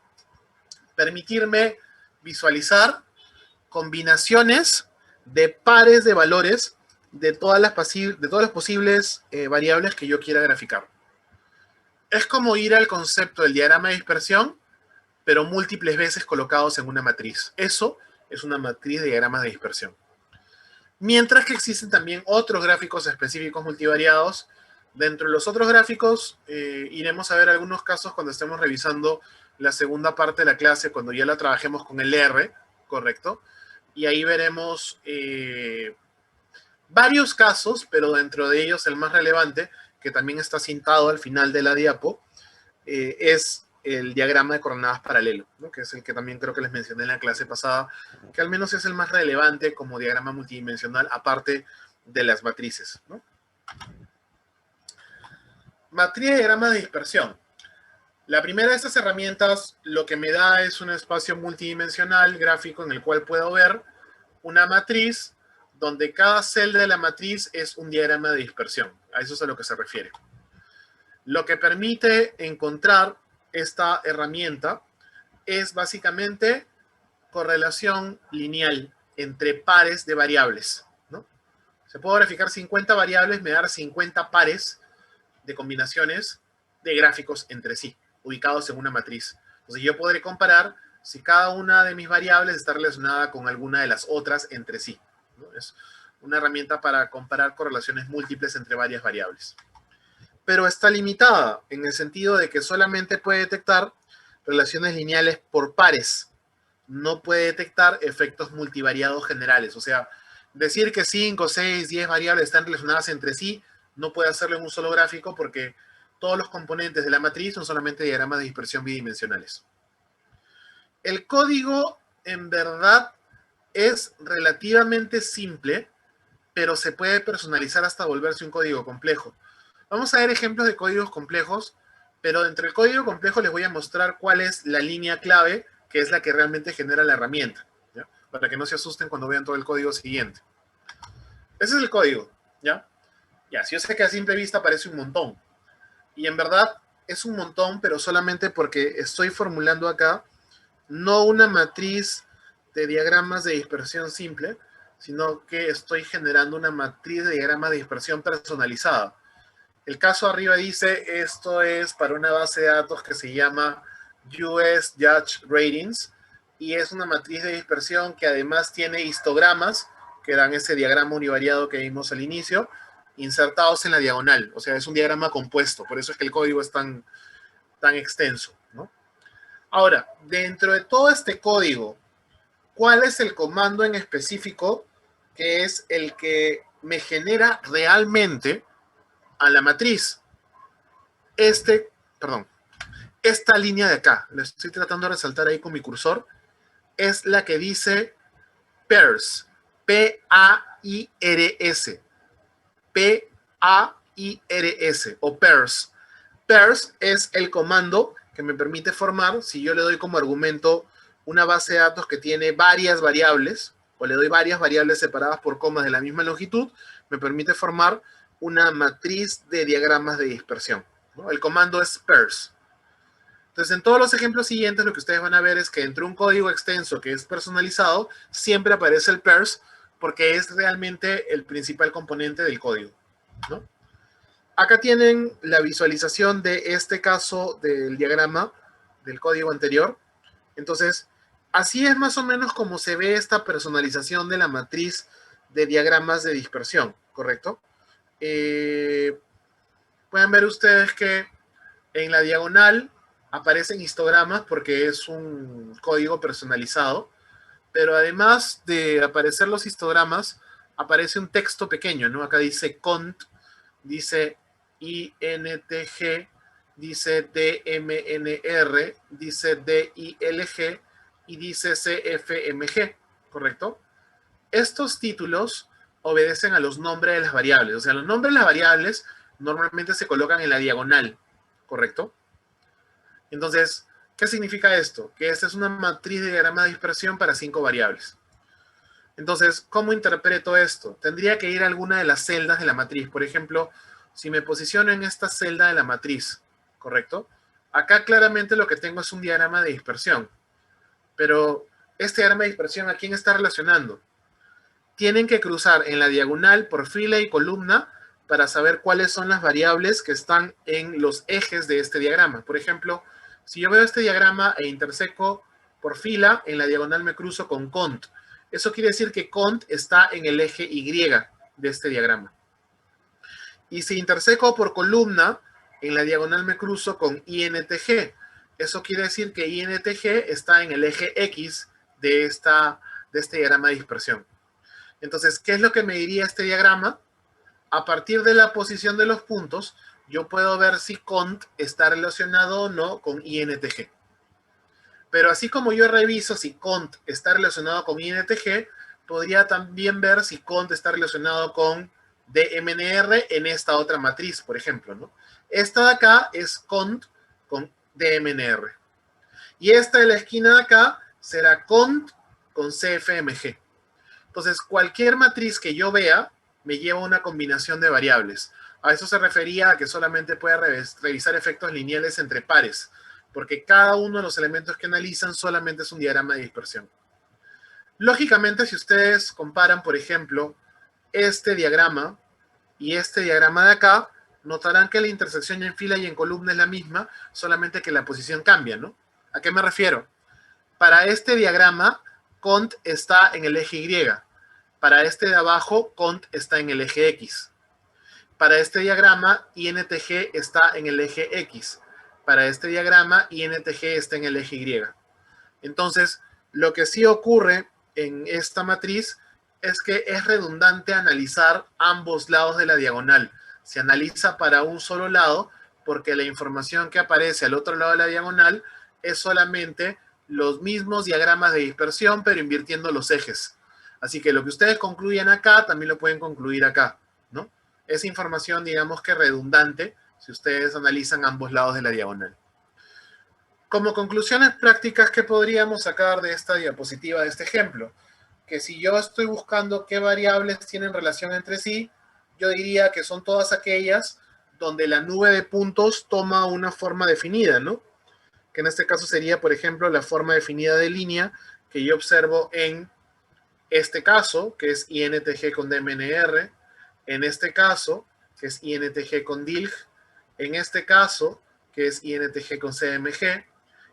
permitirme visualizar combinaciones de pares de valores de todas las posibles variables que yo quiera graficar. Es como ir al concepto del diagrama de dispersión, pero múltiples veces colocados en una matriz. Eso es una matriz de diagramas de dispersión. Mientras que existen también otros gráficos específicos multivariados. Dentro de los otros gráficos, iremos a ver algunos casos cuando estemos revisando la segunda parte de la clase, cuando ya la trabajemos con el R, ¿correcto? Y ahí veremos varios casos, pero dentro de ellos el más relevante, que también está cintado al final de la diapo, es el diagrama de coordenadas paralelo, ¿no? Que es el que también creo que les mencioné en la clase pasada, que al menos es el más relevante como diagrama multidimensional, aparte de las matrices, ¿no? Matriz de diagrama de dispersión. La primera de estas herramientas lo que me da es un espacio multidimensional gráfico en el cual puedo ver una matriz donde cada celda de la matriz es un diagrama de dispersión. A eso es a lo que se refiere. Lo que permite encontrar esta herramienta es básicamente correlación lineal entre pares de variables, ¿no? Se puede graficar 50 variables, me da 50 pares de combinaciones de gráficos entre sí, ubicados en una matriz. Entonces yo podré comparar si cada una de mis variables está relacionada con alguna de las otras entre sí, ¿no? Es una herramienta para comparar correlaciones múltiples entre varias variables. Pero está limitada en el sentido de que solamente puede detectar relaciones lineales por pares. No puede detectar efectos multivariados generales. O sea, decir que 5, 6, 10 variables están relacionadas entre sí no puede hacerlo en un solo gráfico porque todos los componentes de la matriz son solamente diagramas de dispersión bidimensionales. El código, en verdad, es relativamente simple, pero se puede personalizar hasta volverse un código complejo. Vamos a ver ejemplos de códigos complejos, pero dentro del código complejo les voy a mostrar cuál es la línea clave, que es la que realmente genera la herramienta, para que no se asusten cuando vean todo el código siguiente. Ese es el código, ¿ya? Ya, si yo sé que a simple vista parece un montón. Y en verdad es un montón, pero solamente porque estoy formulando acá no una matriz de diagramas de dispersión simple, sino que estoy generando una matriz de diagramas de dispersión personalizada. El caso arriba dice, esto es para una base de datos que se llama US Judge Ratings, y es una matriz de dispersión que además tiene histogramas, que dan ese diagrama univariado que vimos al inicio, insertados en la diagonal. O sea, es un diagrama compuesto, por eso es que el código es tan extenso, ¿no? Ahora, dentro de todo este código, ¿cuál es el comando en específico que es el que me genera realmente a la matriz? Esta línea de acá, la estoy tratando de resaltar ahí con mi cursor, es la que dice pairs, P-A-I-R-S, P-A-I-R-S, o pairs. Pairs es el comando que me permite formar, si yo le doy como argumento una base de datos que tiene varias variables, o le doy varias variables separadas por comas de la misma longitud, me permite formar una matriz de diagramas de dispersión, ¿no? El comando es pairs. Entonces, en todos los ejemplos siguientes, lo que ustedes van a ver es que entre un código extenso que es personalizado, siempre aparece el pairs, porque es realmente el principal componente del código, ¿no? Acá tienen la visualización de este caso del diagrama del código anterior. Entonces, así es más o menos como se ve esta personalización de la matriz de diagramas de dispersión, ¿correcto? Pueden ver ustedes que en la diagonal aparecen histogramas porque es un código personalizado, pero además de aparecer los histogramas, aparece un texto pequeño, ¿no? Acá dice cont, dice INTG, dice DMNR, dice DILG y dice CFMG, ¿correcto? Estos títulos obedecen a los nombres de las variables. O sea, los nombres de las variables normalmente se colocan en la diagonal, ¿correcto? Entonces, ¿qué significa esto? Que esta es una matriz de diagrama de dispersión para 5 variables. Entonces, ¿cómo interpreto esto? Tendría que ir a alguna de las celdas de la matriz. Por ejemplo, si me posiciono en esta celda de la matriz, ¿correcto? Acá claramente lo que tengo es un diagrama de dispersión. Pero este diagrama de dispersión, ¿a quién está relacionando? Tienen que cruzar en la diagonal por fila y columna para saber cuáles son las variables que están en los ejes de este diagrama. Por ejemplo, si yo veo este diagrama e interseco por fila, en la diagonal me cruzo con cont. Eso quiere decir que cont está en el eje Y de este diagrama. Y si interseco por columna, en la diagonal me cruzo con INTG. Eso quiere decir que INTG está en el eje X de este diagrama de dispersión. Entonces, ¿qué es lo que me diría este diagrama? A partir de la posición de los puntos, yo puedo ver si cont está relacionado o no con INTG. Pero así como yo reviso si cont está relacionado con INTG, podría también ver si cont está relacionado con DMNR en esta otra matriz, por ejemplo, ¿no? Esta de acá es cont con DMNR. Y esta de la esquina de acá será cont con CFMG. Entonces, cualquier matriz que yo vea me lleva una combinación de variables. A eso se refería a que solamente puede revisar efectos lineales entre pares, porque cada uno de los elementos que analizan solamente es un diagrama de dispersión. Lógicamente, si ustedes comparan, por ejemplo, este diagrama y este diagrama de acá, notarán que la intersección en fila y en columna es la misma, solamente que la posición cambia, ¿no? ¿A qué me refiero? Para este diagrama, cont está en el eje Y. Para este de abajo, cont está en el eje X. Para este diagrama, INTG está en el eje X. Para este diagrama, INTG está en el eje Y. Entonces, lo que sí ocurre en esta matriz es que es redundante analizar ambos lados de la diagonal. Se analiza para un solo lado porque la información que aparece al otro lado de la diagonal es solamente los mismos diagramas de dispersión, pero invirtiendo los ejes. Así que lo que ustedes concluyen acá, también lo pueden concluir acá, ¿no? Es información, digamos que redundante, si ustedes analizan ambos lados de la diagonal. Como conclusiones prácticas, ¿qué podríamos sacar de esta diapositiva, de este ejemplo? que si yo estoy buscando qué variables tienen relación entre sí, yo diría que son todas aquellas donde la nube de puntos toma una forma definida, ¿no? Que en este caso sería, por ejemplo, la forma definida de línea que yo observo en este caso, que es INTG con DMNR, en este caso, que es INTG con DILG, en este caso, que es INTG con CMG,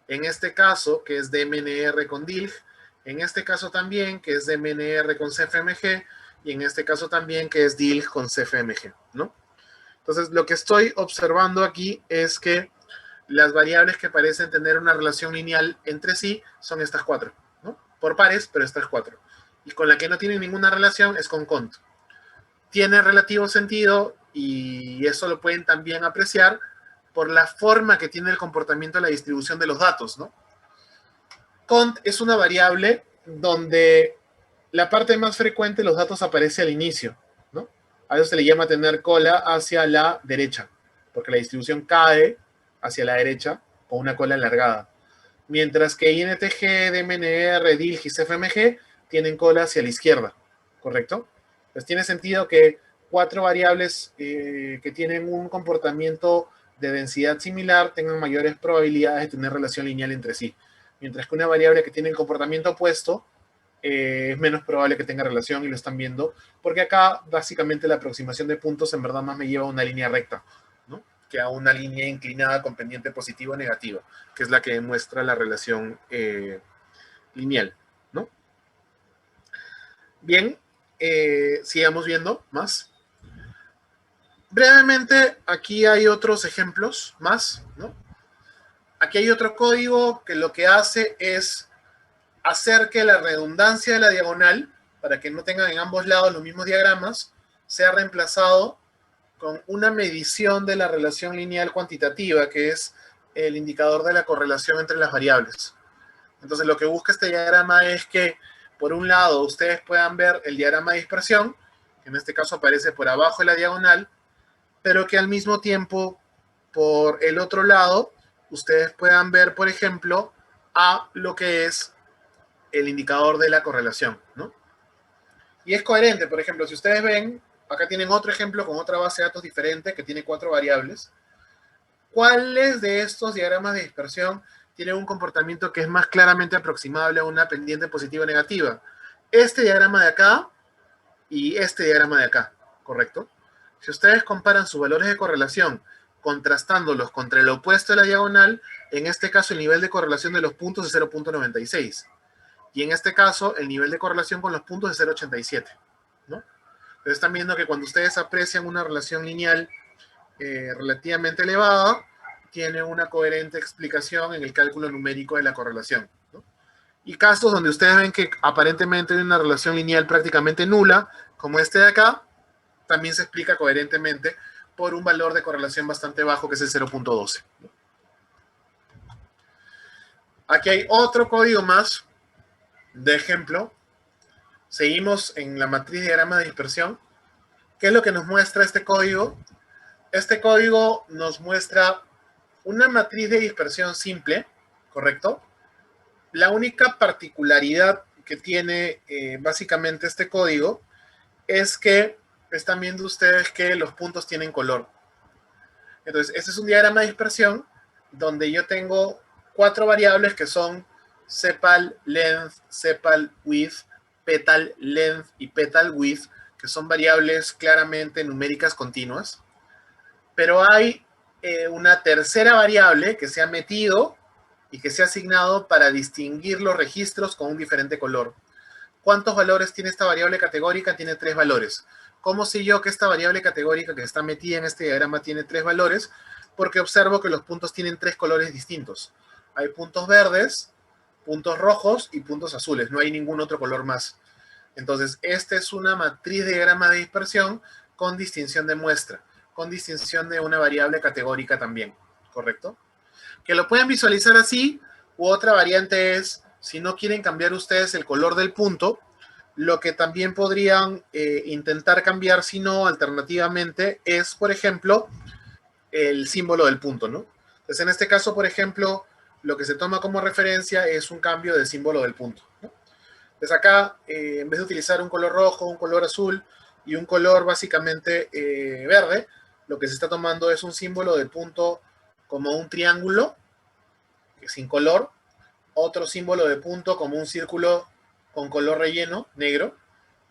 en este caso, que es DMNR con DILG, en este caso también, que es DMNR con CFMG, y en este caso también, que es DILG con CFMG, ¿no? Entonces, lo que estoy observando aquí es que las variables que parecen tener una relación lineal entre sí son estas cuatro, ¿no? Por pares, pero estas cuatro. Y con la que no tiene ninguna relación es con cont. Tiene relativo sentido y eso lo pueden también apreciar por la forma que tiene el comportamiento de la distribución de los datos, ¿no? Cont es una variable donde la parte más frecuente de los datos aparece al inicio, ¿no? A eso se le llama tener cola hacia la derecha, porque la distribución cae hacia la derecha con una cola alargada. Mientras que INTG, DMNR, DILG y CFMG tienen cola hacia la izquierda, ¿correcto? Pues tiene sentido que cuatro variables que tienen un comportamiento de densidad similar tengan mayores probabilidades de tener relación lineal entre sí. Mientras que una variable que tiene el comportamiento opuesto es menos probable que tenga relación y lo están viendo, porque acá básicamente la aproximación de puntos en verdad más me lleva a una línea recta, ¿no? Que a una línea inclinada con pendiente positiva o negativa, que es la que demuestra la relación lineal, ¿no? Bien, sigamos viendo más. Brevemente, aquí hay otros ejemplos más, ¿no? Aquí hay otro código que lo que hace es hacer que la redundancia de la diagonal, para que no tengan en ambos lados los mismos diagramas, sea reemplazado con una medición de la relación lineal cuantitativa, que es el indicador de la correlación entre las variables. Entonces, lo que busca este diagrama es que, por un lado, ustedes puedan ver el diagrama de dispersión, que en este caso aparece por abajo de la diagonal, pero que al mismo tiempo, por el otro lado, ustedes puedan ver, por ejemplo, a lo que es el indicador de la correlación, ¿no? Y es coherente, por ejemplo, si ustedes ven, acá tienen otro ejemplo con otra base de datos diferente que tiene 4 variables. ¿Cuáles de estos diagramas de dispersión tienen un comportamiento que es más claramente aproximable a una pendiente positiva o negativa? Este diagrama de acá y este diagrama de acá, ¿correcto? Si ustedes comparan sus valores de correlación contrastándolos contra el opuesto de la diagonal, en este caso el nivel de correlación de los puntos es 0.96. Y en este caso, el nivel de correlación con los puntos es 0.87, ¿no? Entonces están viendo que cuando ustedes aprecian una relación lineal relativamente elevada, tiene una coherente explicación en el cálculo numérico de la correlación, ¿no? Y casos donde ustedes ven que aparentemente hay una relación lineal prácticamente nula, como este de acá, también se explica coherentemente por un valor de correlación bastante bajo, que es el 0.12. Aquí hay otro código más de ejemplo. Seguimos en la matriz diagrama de dispersión. ¿Qué es lo que nos muestra este código? Este código nos muestra una matriz de dispersión simple, ¿correcto? La única particularidad que tiene básicamente este código es que están viendo ustedes que los puntos tienen color. Entonces, este es un diagrama de dispersión donde yo tengo 4 variables que son sepal length, sepal width, petal length y petal width, que son variables claramente numéricas continuas. Pero hay una tercera variable que se ha metido y que se ha asignado para distinguir los registros con un diferente color. ¿Cuántos valores tiene esta variable categórica? Tiene 3 valores. ¿Cómo sé yo que esta variable categórica que está metida en este diagrama tiene 3 valores? Porque observo que los puntos tienen 3 colores distintos. Hay puntos verdes, puntos rojos y puntos azules. No hay ningún otro color más. Entonces, esta es una matriz de diagrama de dispersión con distinción de muestra, con distinción de una variable categórica también, ¿correcto? Que lo pueden visualizar así, u otra variante es, si no quieren cambiar ustedes el color del punto, lo que también podrían intentar cambiar, si no, alternativamente, es, por ejemplo, el símbolo del punto, ¿no? Entonces, en este caso, por ejemplo, lo que se toma como referencia es un cambio del símbolo del punto, ¿no? Pues acá, en vez de utilizar un color rojo, un color azul y un color básicamente verde, lo que se está tomando es un símbolo de punto como un triángulo, que sin color, otro símbolo de punto como un círculo con color relleno, negro,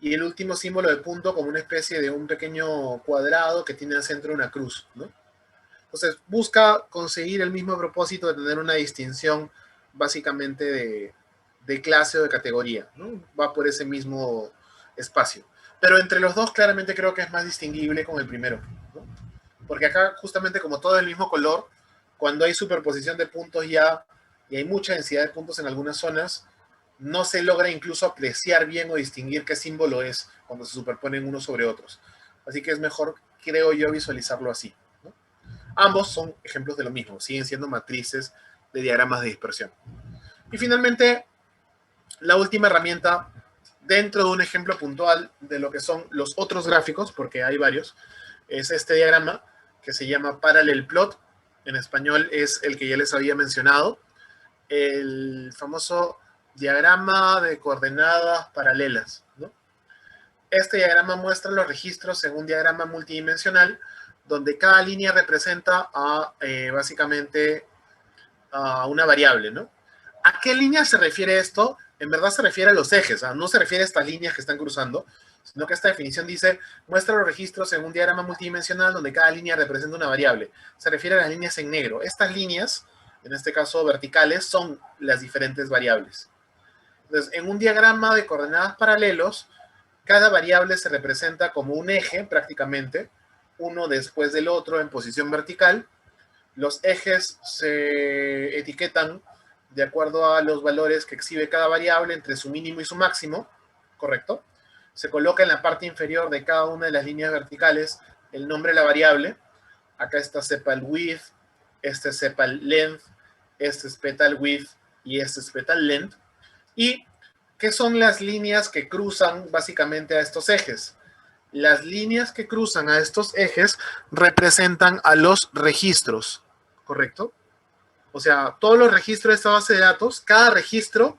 y el último símbolo de punto como una especie de un pequeño cuadrado que tiene al centro una cruz, ¿no? Entonces, busca conseguir el mismo propósito de tener una distinción básicamente de clase o de categoría, ¿no? Va por ese mismo espacio. Pero entre los dos claramente creo que es más distinguible con el primero, ¿no? Porque acá justamente como todo es el mismo color, cuando hay superposición de puntos ya y hay mucha densidad de puntos en algunas zonas, no se logra incluso apreciar bien o distinguir qué símbolo es cuando se superponen unos sobre otros. Así que es mejor, creo yo, visualizarlo así, ¿no? Ambos son ejemplos de lo mismo, siguen siendo matrices de diagramas de dispersión. Y finalmente, la última herramienta dentro de un ejemplo puntual de lo que son los otros gráficos, porque hay varios, es este diagrama que se llama Parallel Plot. En español es el que ya les había mencionado, el famoso diagrama de coordenadas paralelas, ¿no? Este diagrama muestra los registros en un diagrama multidimensional donde cada línea representa básicamente a una variable, ¿no? ¿A qué línea se refiere esto? En verdad se refiere a los ejes, ¿eh? No se refiere a estas líneas que están cruzando, sino que esta definición dice, muestra los registros en un diagrama multidimensional donde cada línea representa una variable. Se refiere a las líneas en negro. Estas líneas, en este caso verticales, son las diferentes variables. Entonces, en un diagrama de coordenadas paralelos, cada variable se representa como un eje, prácticamente, uno después del otro en posición vertical. Los ejes se etiquetan de acuerdo a los valores que exhibe cada variable entre su mínimo y su máximo, ¿correcto? Se coloca en la parte inferior de cada una de las líneas verticales el nombre de la variable. Acá está sepal width, este es sepal length, este es petal width y este es petal length. ¿Y qué son las líneas que cruzan básicamente a estos ejes? Las líneas que cruzan a estos ejes representan a los registros, ¿correcto? O sea, todos los registros de esta base de datos, cada registro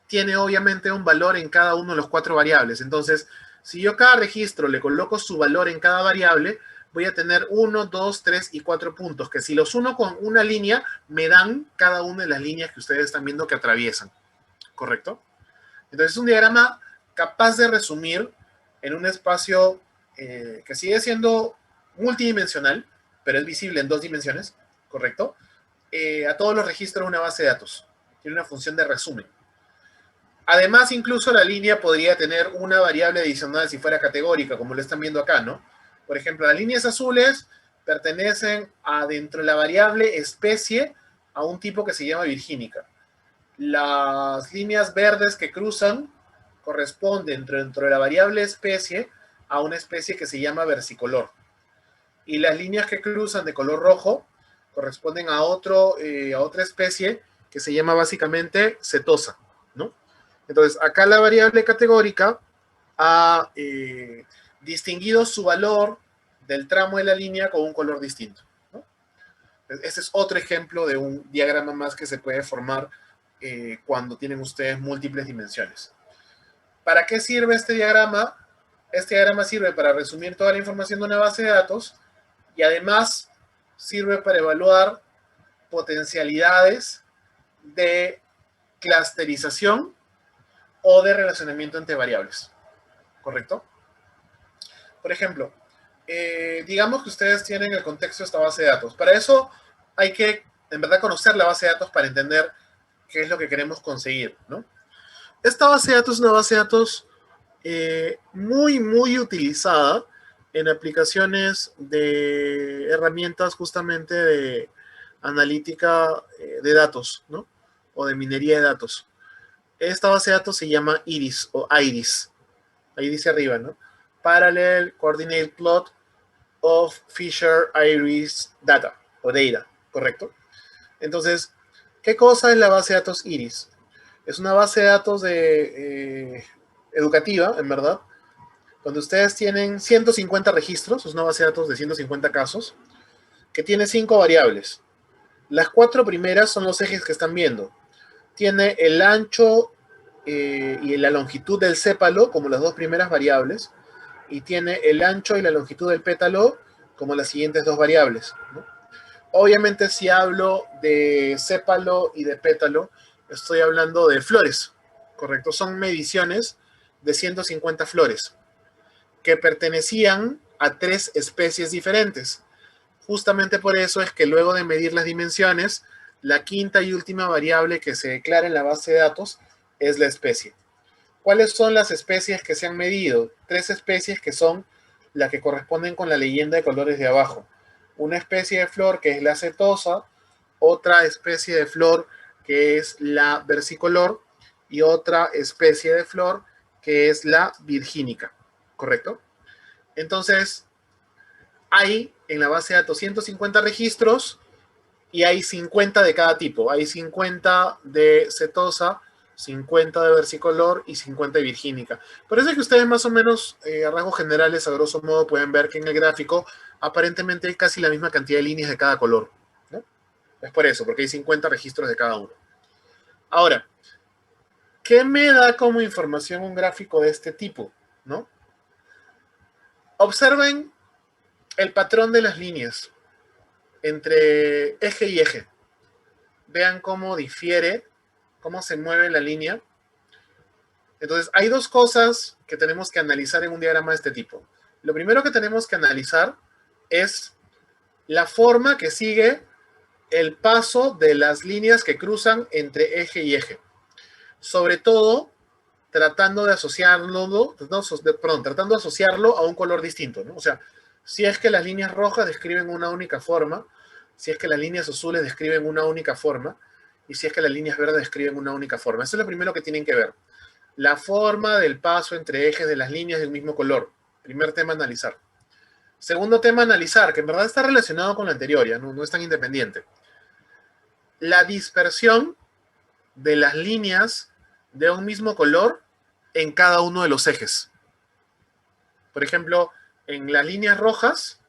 tiene obviamente un valor en cada uno de los 4 variables. Entonces, si yo a cada registro le coloco su valor en cada variable, voy a tener 1, 2, 3 y 4 puntos, que si los uno con una línea, me dan cada una de las líneas que ustedes están viendo que atraviesan, ¿correcto? Entonces, es un diagrama capaz de resumir en un espacio que sigue siendo multidimensional, pero es visible en 2 dimensiones, ¿correcto? A todos los registros de una base de datos. Tiene una función de resumen. Además, incluso la línea podría tener una variable adicional si fuera categórica, como lo están viendo acá, ¿no? Por ejemplo, las líneas azules pertenecen a, dentro de la variable especie, a un tipo que se llama virgínica. Las líneas verdes que cruzan corresponden dentro de la variable especie a una especie que se llama versicolor. Y las líneas que cruzan de color rojo corresponden a otra especie que se llama básicamente setosa, ¿no? Entonces, acá la variable categórica ha distinguido su valor del tramo de la línea con un color distinto, ¿no? Este es otro ejemplo de un diagrama más que se puede formar cuando tienen ustedes múltiples dimensiones. ¿Para qué sirve este diagrama? Este diagrama sirve para resumir toda la información de una base de datos y además sirve para evaluar potencialidades de clusterización o de relacionamiento entre variables, ¿correcto? Por ejemplo, digamos que ustedes tienen el contexto de esta base de datos. Para eso hay que, en verdad, conocer la base de datos para entender qué es lo que queremos conseguir, ¿no? Esta base de datos es una base de datos muy utilizada en aplicaciones de herramientas justamente de analítica de datos, ¿no? O de minería de datos. Esta base de datos se llama IRIS o IRIS. Ahí dice arriba, ¿no? Parallel Coordinate Plot of Fisher-Iris Data o Data, ¿correcto? Entonces, ¿qué cosa es la base de datos IRIS? Es una base de datos educativa, en verdad, donde ustedes tienen 150 registros, es una base de datos de 150 casos, que tiene 5 variables. Las 4 primeras son los ejes que están viendo. Tiene el ancho y la longitud del sépalo como las dos primeras variables, y tiene el ancho y la longitud del pétalo como las siguientes dos variables, ¿no? Obviamente, si hablo de sépalo y de pétalo, estoy hablando de flores, ¿correcto? Son mediciones de 150 flores que pertenecían a 3 especies diferentes. Justamente por eso es que luego de medir las dimensiones, la quinta y última variable que se declara en la base de datos es la especie. ¿Cuáles son las especies que se han medido? 3 especies que son las que corresponden con la leyenda de colores de abajo. Una especie de flor que es la setosa, otra especie de flor que es la versicolor y otra especie de flor que es la virgínica, ¿correcto? Entonces, hay en la base de datos 150 registros y hay 50 de cada tipo. Hay 50 de setosa, 50 de versicolor y 50 de virgínica. Por eso es que ustedes más o menos, a rasgos generales, a grosso modo, pueden ver que en el gráfico aparentemente hay casi la misma cantidad de líneas de cada color, ¿no? Es por eso, porque hay 50 registros de cada uno. Ahora, ¿qué me da como información un gráfico de este tipo, ¿no? Observen el patrón de las líneas entre eje y eje. Vean cómo difiere, cómo se mueve la línea. Entonces, hay dos cosas que tenemos que analizar en un diagrama de este tipo. Lo primero que tenemos que analizar es la forma que sigue el paso de las líneas que cruzan entre eje y eje. Sobre todo, tratando de asociarlo, tratando de asociarlo a un color distinto, ¿no? O sea, si es que las líneas rojas describen una única forma, si es que las líneas azules describen una única forma, y si es que las líneas verdes describen una única forma. Eso es lo primero que tienen que ver. La forma del paso entre ejes de las líneas de un mismo color. Primer tema a analizar. Segundo tema a analizar, que en verdad está relacionado con lo anterior, ya no es tan independiente. La dispersión de las líneas de un mismo color en cada uno de los ejes. Por ejemplo, en las líneas rojas,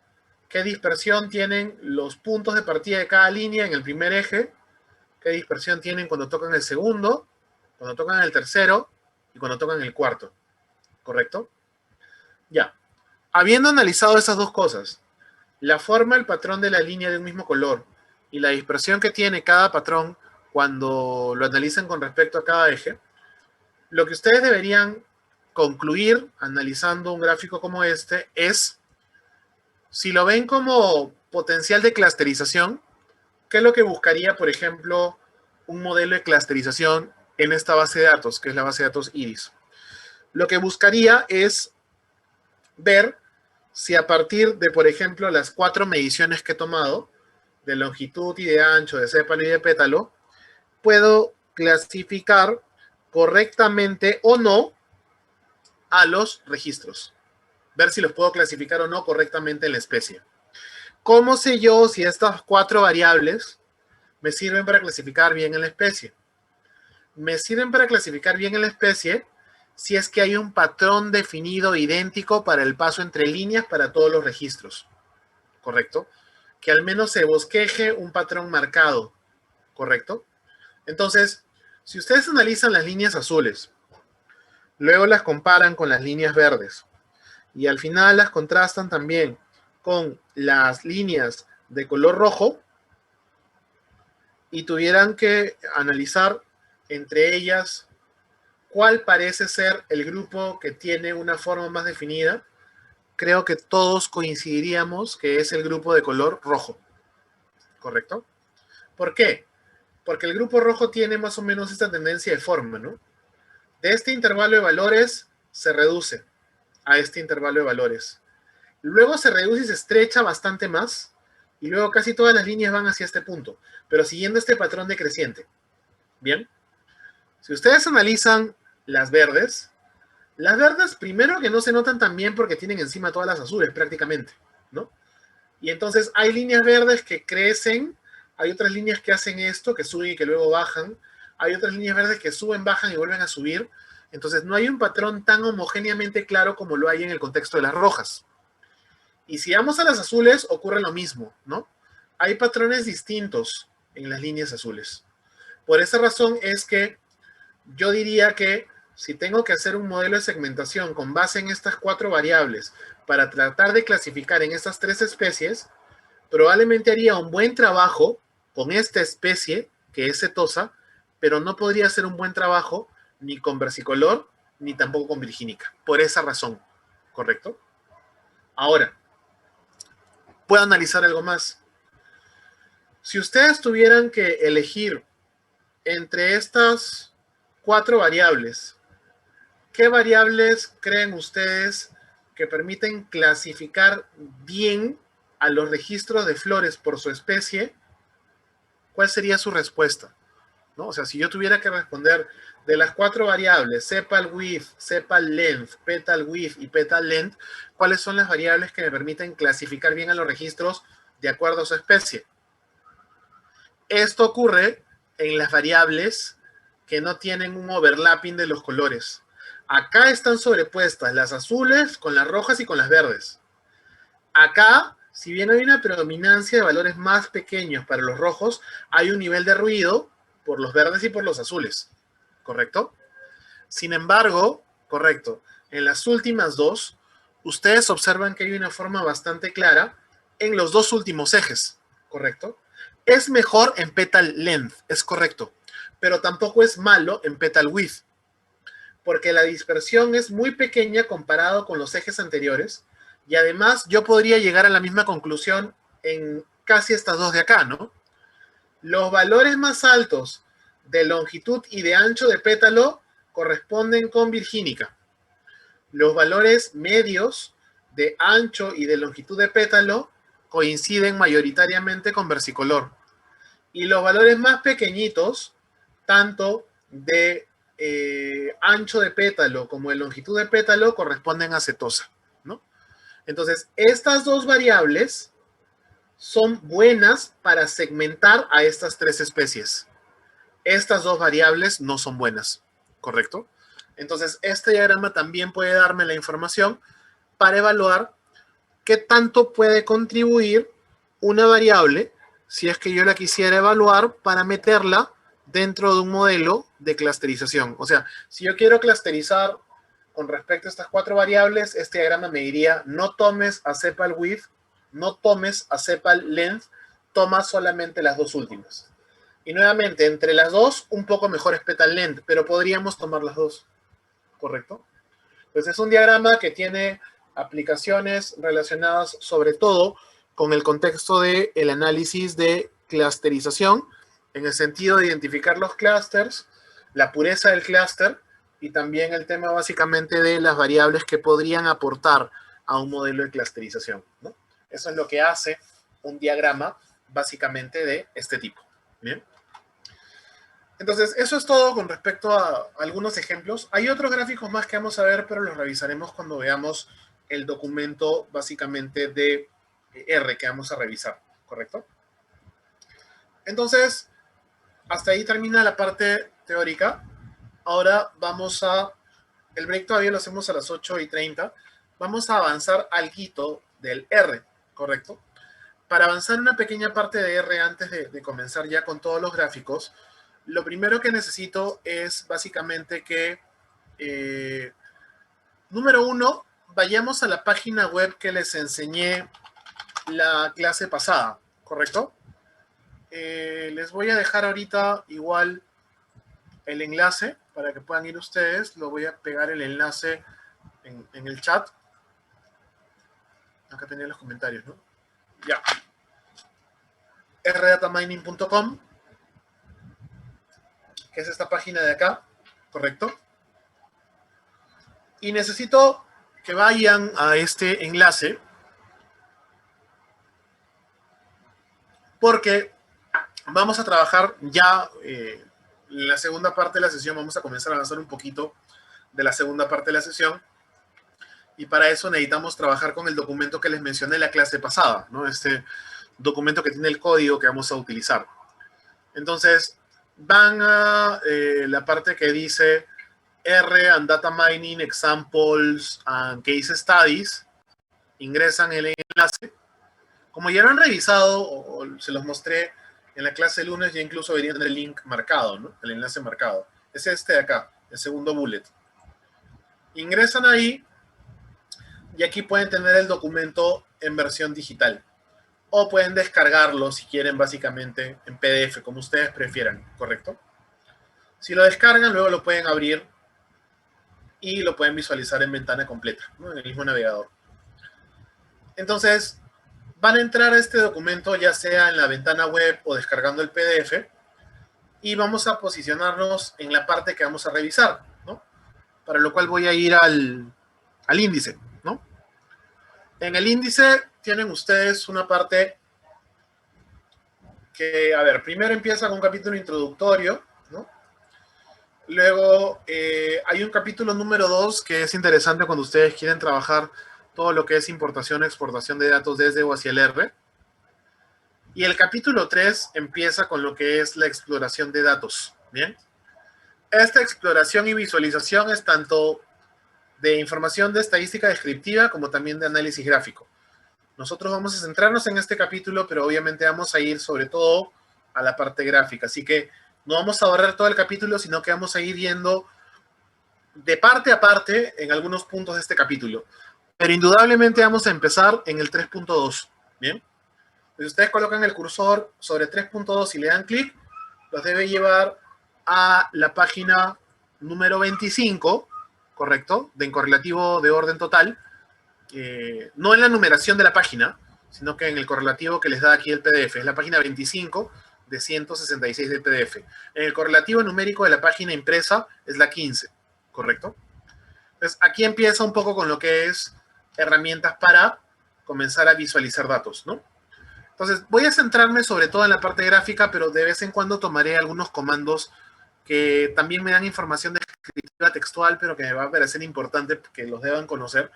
¿qué dispersión tienen los puntos de partida de cada línea en el primer eje? ¿Qué dispersión tienen cuando tocan el segundo, cuando tocan el tercero y cuando tocan el cuarto? ¿Correcto? Ya. Habiendo analizado esas dos cosas, la forma, el patrón de la línea de un mismo color y la dispersión que tiene cada patrón cuando lo analizan con respecto a cada eje, lo que ustedes deberían concluir analizando un gráfico como este es, si lo ven como potencial de clusterización, ¿qué es lo que buscaría, por ejemplo, un modelo de clusterización en esta base de datos, que es la base de datos IRIS? Lo que buscaría es ver si a partir de, por ejemplo, las 4 mediciones que he tomado, de longitud y de ancho, de sépalo y de pétalo, puedo clasificar correctamente o no a los registros. Ver si los puedo clasificar o no correctamente en la especie. ¿Cómo sé yo si estas 4 variables me sirven para clasificar bien en la especie? Me sirven para clasificar bien en la especie si es que hay un patrón definido idéntico para el paso entre líneas para todos los registros. ¿Correcto? Que al menos se bosqueje un patrón marcado. ¿Correcto? Entonces, si ustedes analizan las líneas azules, luego las comparan con las líneas verdes y al final las contrastan también con las líneas de color rojo y tuvieran que analizar entre ellas cuál parece ser el grupo que tiene una forma más definida, creo que todos coincidiríamos que es el grupo de color rojo. ¿Correcto? ¿Por qué? Porque el grupo rojo tiene más o menos esta tendencia de forma, ¿no? De este intervalo de valores se reduce a este intervalo de valores. Luego se reduce y se estrecha bastante más, y luego casi todas las líneas van hacia este punto, pero siguiendo este patrón decreciente. ¿Bien? Si ustedes analizan las verdes primero que no se notan tan bien porque tienen encima todas las azules prácticamente, ¿no? Y entonces hay líneas verdes que crecen, hay otras líneas que hacen esto, que suben y que luego bajan, hay otras líneas verdes que suben, bajan y vuelven a subir. Entonces no hay un patrón tan homogéneamente claro como lo hay en el contexto de las rojas. Y si vamos a las azules, ocurre lo mismo, ¿no? Hay patrones distintos en las líneas azules. Por esa razón es que yo diría que si tengo que hacer un modelo de segmentación con base en estas 4 variables para tratar de clasificar en estas 3 especies, probablemente haría un buen trabajo con esta especie, que es setosa, pero no podría hacer un buen trabajo ni con versicolor, ni tampoco con virgínica, por esa razón, ¿correcto? Ahora, puedo analizar algo más. Si ustedes tuvieran que elegir entre estas 4 variables, ¿qué variables creen ustedes que permiten clasificar bien a los registros de flores por su especie? ¿Cuál sería su respuesta? ¿No? O sea, si yo tuviera que responder de las 4 variables, sepal width, sepal length, petal width y petal length, ¿cuáles son las variables que me permiten clasificar bien a los registros de acuerdo a su especie? Esto ocurre en las variables que no tienen un overlapping de los colores. Acá están sobrepuestas las azules con las rojas y con las verdes. Acá, si bien hay una predominancia de valores más pequeños para los rojos, hay un nivel de ruido por los verdes y por los azules, ¿correcto? Sin embargo, correcto, en las últimas dos, ustedes observan que hay una forma bastante clara en los 2 últimos ejes, ¿correcto? Es mejor en petal length, es correcto, pero tampoco es malo en petal width, porque la dispersión es muy pequeña comparado con los ejes anteriores, y además yo podría llegar a la misma conclusión en casi estas dos de acá, ¿no? Los valores más altos de longitud y de ancho de pétalo corresponden con virgínica. Los valores medios de ancho y de longitud de pétalo coinciden mayoritariamente con versicolor. Y los valores más pequeñitos, tanto de ancho de pétalo como de longitud de pétalo, corresponden a setosa, ¿no? Entonces, estas dos variables son buenas para segmentar a estas 3 especies. Estas 2 variables no son buenas, ¿correcto? Entonces, este diagrama también puede darme la información para evaluar qué tanto puede contribuir una variable si es que yo la quisiera evaluar para meterla dentro de un modelo de clusterización. O sea, si yo quiero clusterizar con respecto a estas 4 variables, este diagrama me diría, no tomes a sepal width, no tomes a sepal length, toma solamente las 2 últimas. Y nuevamente, entre las 2, un poco mejor es petal length, pero podríamos tomar las 2, ¿correcto? Pues es un diagrama que tiene aplicaciones relacionadas sobre todo con el contexto del análisis de clusterización, en el sentido de identificar los clústeres, la pureza del clúster y también el tema básicamente de las variables que podrían aportar a un modelo de clusterización, ¿no? Eso es lo que hace un diagrama básicamente de este tipo. ¿Bien? Entonces, eso es todo con respecto a algunos ejemplos. Hay otros gráficos más que vamos a ver, pero los revisaremos cuando veamos el documento básicamente de R que vamos a revisar, ¿correcto? Entonces, hasta ahí termina la parte teórica. Ahora vamos a... El break todavía lo hacemos a las 8:30. Vamos a avanzar algo del R, ¿correcto? Para avanzar una pequeña parte de R antes de comenzar ya con todos los gráficos, lo primero que necesito es básicamente que, número 1, vayamos a la página web que les enseñé la clase pasada, ¿correcto? Les voy a dejar ahorita igual el enlace para que puedan ir ustedes. Lo voy a pegar el enlace en el chat. Acá tenía los comentarios, ¿no? Ya. rdatamining.com, que es esta página de acá, ¿correcto? Y necesito que vayan a este enlace porque vamos a trabajar ya en la segunda parte de la sesión. Vamos a comenzar a avanzar un poquito de la segunda parte de la sesión y para eso necesitamos trabajar con el documento que les mencioné en la clase pasada, ¿no? Este documento que tiene el código que vamos a utilizar. Entonces, van a la parte que dice R and Data Mining Examples and Case Studies, ingresan el enlace. Como ya lo han revisado o se los mostré en la clase de lunes, ya incluso deberían tener el link marcado, ¿no? El enlace marcado. Es este de acá, el segundo bullet. Ingresan ahí y aquí pueden tener el documento en versión digital. O pueden descargarlo si quieren básicamente en PDF, como ustedes prefieran, ¿correcto? Si lo descargan, luego lo pueden abrir y lo pueden visualizar en ventana completa, ¿no? En el mismo navegador. Entonces, van a entrar a este documento ya sea en la ventana web o descargando el PDF y vamos a posicionarnos en la parte que vamos a revisar, ¿no? Para lo cual voy a ir al índice, ¿no? En el índice tienen ustedes una parte que, a ver, primero empieza con un capítulo introductorio, ¿no? Luego hay un capítulo número 2 que es interesante cuando ustedes quieren trabajar todo lo que es importación, exportación de datos desde o hacia el R. Y el capítulo 3 empieza con lo que es la exploración de datos, ¿bien? Esta exploración y visualización es tanto de información de estadística descriptiva como también de análisis gráfico. Nosotros vamos a centrarnos en este capítulo, pero obviamente vamos a ir sobre todo a la parte gráfica. Así que no vamos a ahorrar todo el capítulo, sino que vamos a ir viendo de parte a parte en algunos puntos de este capítulo. Pero indudablemente vamos a empezar en el 3.2, ¿bien? Si ustedes colocan el cursor sobre 3.2 y le dan clic, los debe llevar a la página número 25, ¿correcto? En correlativo de orden total. No en la numeración de la página, sino que en el correlativo que les da aquí el PDF. Es la página 25 de 166 del PDF. En el correlativo numérico de la página impresa es la 15, ¿correcto? Entonces, aquí empieza un poco con lo que es herramientas para comenzar a visualizar datos, ¿no? Entonces, voy a centrarme sobre todo en la parte gráfica, pero de vez en cuando tomaré algunos comandos que también me dan información descriptiva textual, pero que me va a parecer importante que los deban conocer.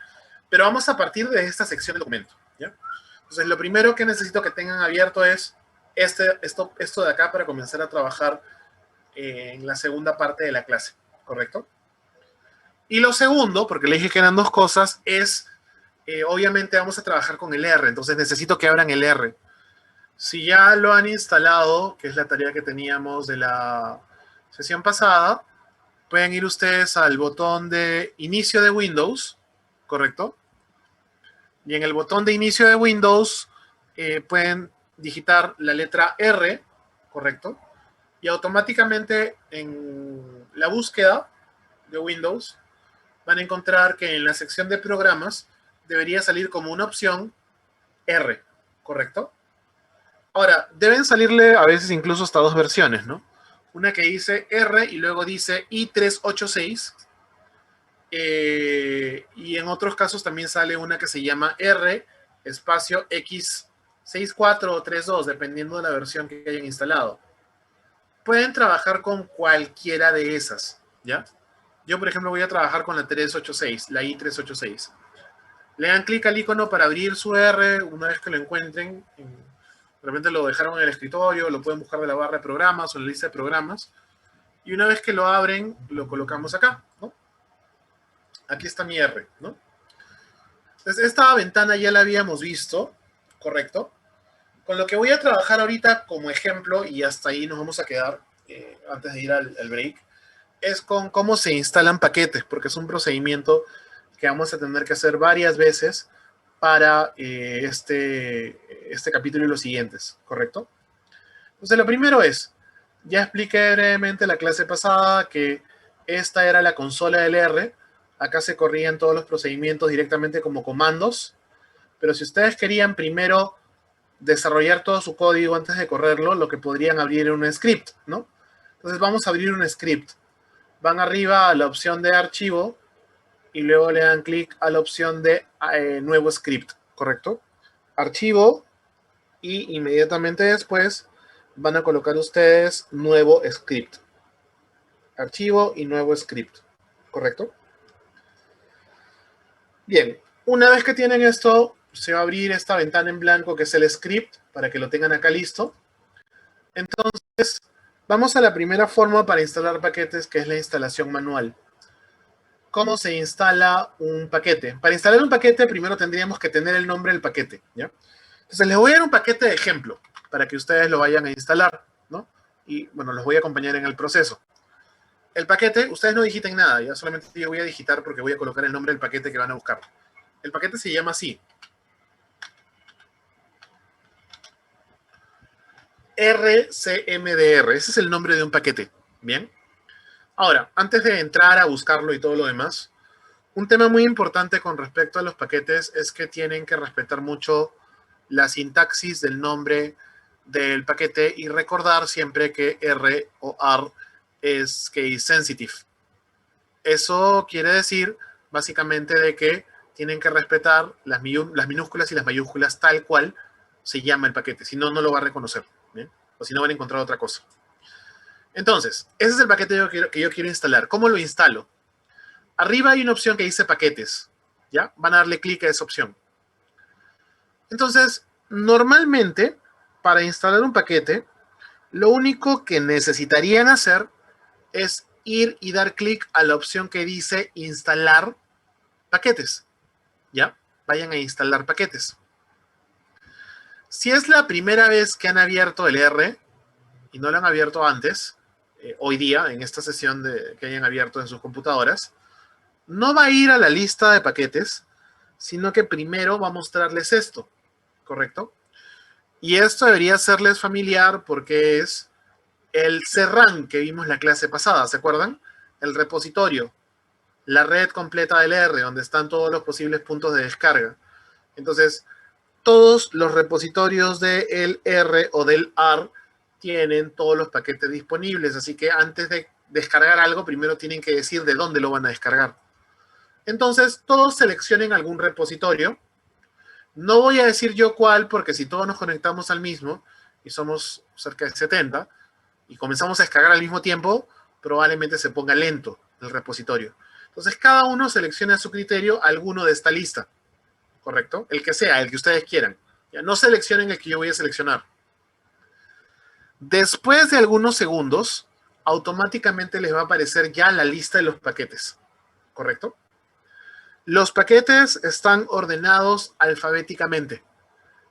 Pero vamos a partir de esta sección del documento, ¿ya? Entonces, lo primero que necesito que tengan abierto es esto de acá para comenzar a trabajar en la segunda parte de la clase, ¿correcto? Y lo segundo, porque le dije que eran dos cosas, es, obviamente vamos a trabajar con el R, entonces necesito que abran el R. Si ya lo han instalado, que es la tarea que teníamos de la sesión pasada, pueden ir ustedes al botón de inicio de Windows, ¿correcto? Y en el botón de inicio de Windows pueden digitar la letra R, ¿correcto? Y automáticamente en la búsqueda de Windows van a encontrar que en la sección de programas debería salir como una opción R, ¿correcto? Ahora, deben salirle a veces incluso hasta dos versiones, ¿no? Una que dice R y luego dice I386. Y en otros casos también sale una que se llama R espacio X64 o 32, dependiendo de la versión que hayan instalado. Pueden trabajar con cualquiera de esas, ¿ya? Yo, por ejemplo, voy a trabajar con la 386, la I386. Le dan clic al icono para abrir su R una vez que lo encuentren. De repente lo dejaron en el escritorio, lo pueden buscar de la barra de programas o en la lista de programas. Y una vez que lo abren, lo colocamos acá, ¿no? Aquí está mi R, ¿no? Entonces, esta ventana ya la habíamos visto, ¿correcto? Con lo que voy a trabajar ahorita como ejemplo, y hasta ahí nos vamos a quedar antes de ir al break, es con cómo se instalan paquetes, porque es un procedimiento que vamos a tener que hacer varias veces para este capítulo y los siguientes, ¿correcto? Entonces, lo primero es, ya expliqué brevemente la clase pasada que esta era la consola del R. Acá se corrían todos los procedimientos directamente como comandos, pero si ustedes querían primero desarrollar todo su código antes de correrlo, lo que podrían abrir era un script, ¿no? Entonces vamos a abrir un script. Van arriba a la opción de archivo y luego le dan clic a la opción de nuevo script, ¿correcto? Archivo y inmediatamente después van a colocar ustedes nuevo script. Archivo y nuevo script, ¿correcto? Bien, una vez que tienen esto, se va a abrir esta ventana en blanco que es el script, para que lo tengan acá listo. Entonces, vamos a la primera forma para instalar paquetes, que es la instalación manual. ¿Cómo se instala un paquete? Para instalar un paquete, primero tendríamos que tener el nombre del paquete, ¿ya? Entonces, les voy a dar un paquete de ejemplo, para que ustedes lo vayan a instalar, ¿no? Y, bueno, los voy a acompañar en el proceso. El paquete, ustedes no digiten nada, ya solamente yo voy a digitar porque voy a colocar el nombre del paquete que van a buscar. El paquete se llama así. RCMDR, ese es el nombre de un paquete. Bien. Ahora, antes de entrar a buscarlo y todo lo demás, un tema muy importante con respecto a los paquetes es que tienen que respetar mucho la sintaxis del nombre del paquete y recordar siempre que R o R es case sensitive. Eso quiere decir básicamente de que tienen que respetar las minúsculas y las mayúsculas tal cual se llama el paquete, si no, no lo va a reconocer, ¿bien? O si no van a encontrar otra cosa. Entonces, ese es el paquete que yo quiero instalar. ¿Cómo lo instalo? Arriba hay una opción que dice paquetes, ¿ya? Van a darle clic a esa opción. Entonces, normalmente, para instalar un paquete, lo único que necesitarían hacer es ir y dar clic a la opción que dice instalar paquetes, ¿ya? Vayan a instalar paquetes. Si es la primera vez que han abierto el R y no lo han abierto antes, hoy día, en esta sesión que hayan abierto en sus computadoras, no va a ir a la lista de paquetes, sino que primero va a mostrarles esto, ¿correcto? Y esto debería serles familiar porque es el CRAN que vimos la clase pasada, ¿se acuerdan? El repositorio, la red completa del R, donde están todos los posibles puntos de descarga. Entonces, todos los repositorios del R o del R tienen todos los paquetes disponibles, así que antes de descargar algo, primero tienen que decir de dónde lo van a descargar. Entonces, todos seleccionen algún repositorio. No voy a decir yo cuál, porque si todos nos conectamos al mismo, y somos cerca de 70, y comenzamos a descargar al mismo tiempo, probablemente se ponga lento el repositorio. Entonces, cada uno selecciona a su criterio alguno de esta lista, ¿correcto? El que sea, el que ustedes quieran. Ya no seleccionen el que yo voy a seleccionar. Después de algunos segundos, automáticamente les va a aparecer ya la lista de los paquetes, ¿correcto? Los paquetes están ordenados alfabéticamente.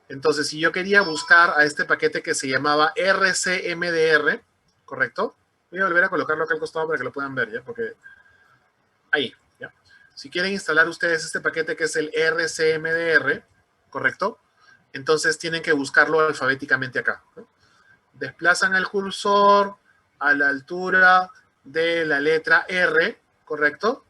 Entonces, si yo quería buscar a este paquete que se llamaba RCMDR, ¿correcto? Voy a volver a colocarlo acá al costado para que lo puedan ver, ¿ya? Porque ahí, ¿ya? Si quieren instalar ustedes este paquete que es el RCMDR, ¿correcto? Entonces tienen que buscarlo alfabéticamente acá, ¿no? Desplazan el cursor a la altura de la letra R, ¿correcto?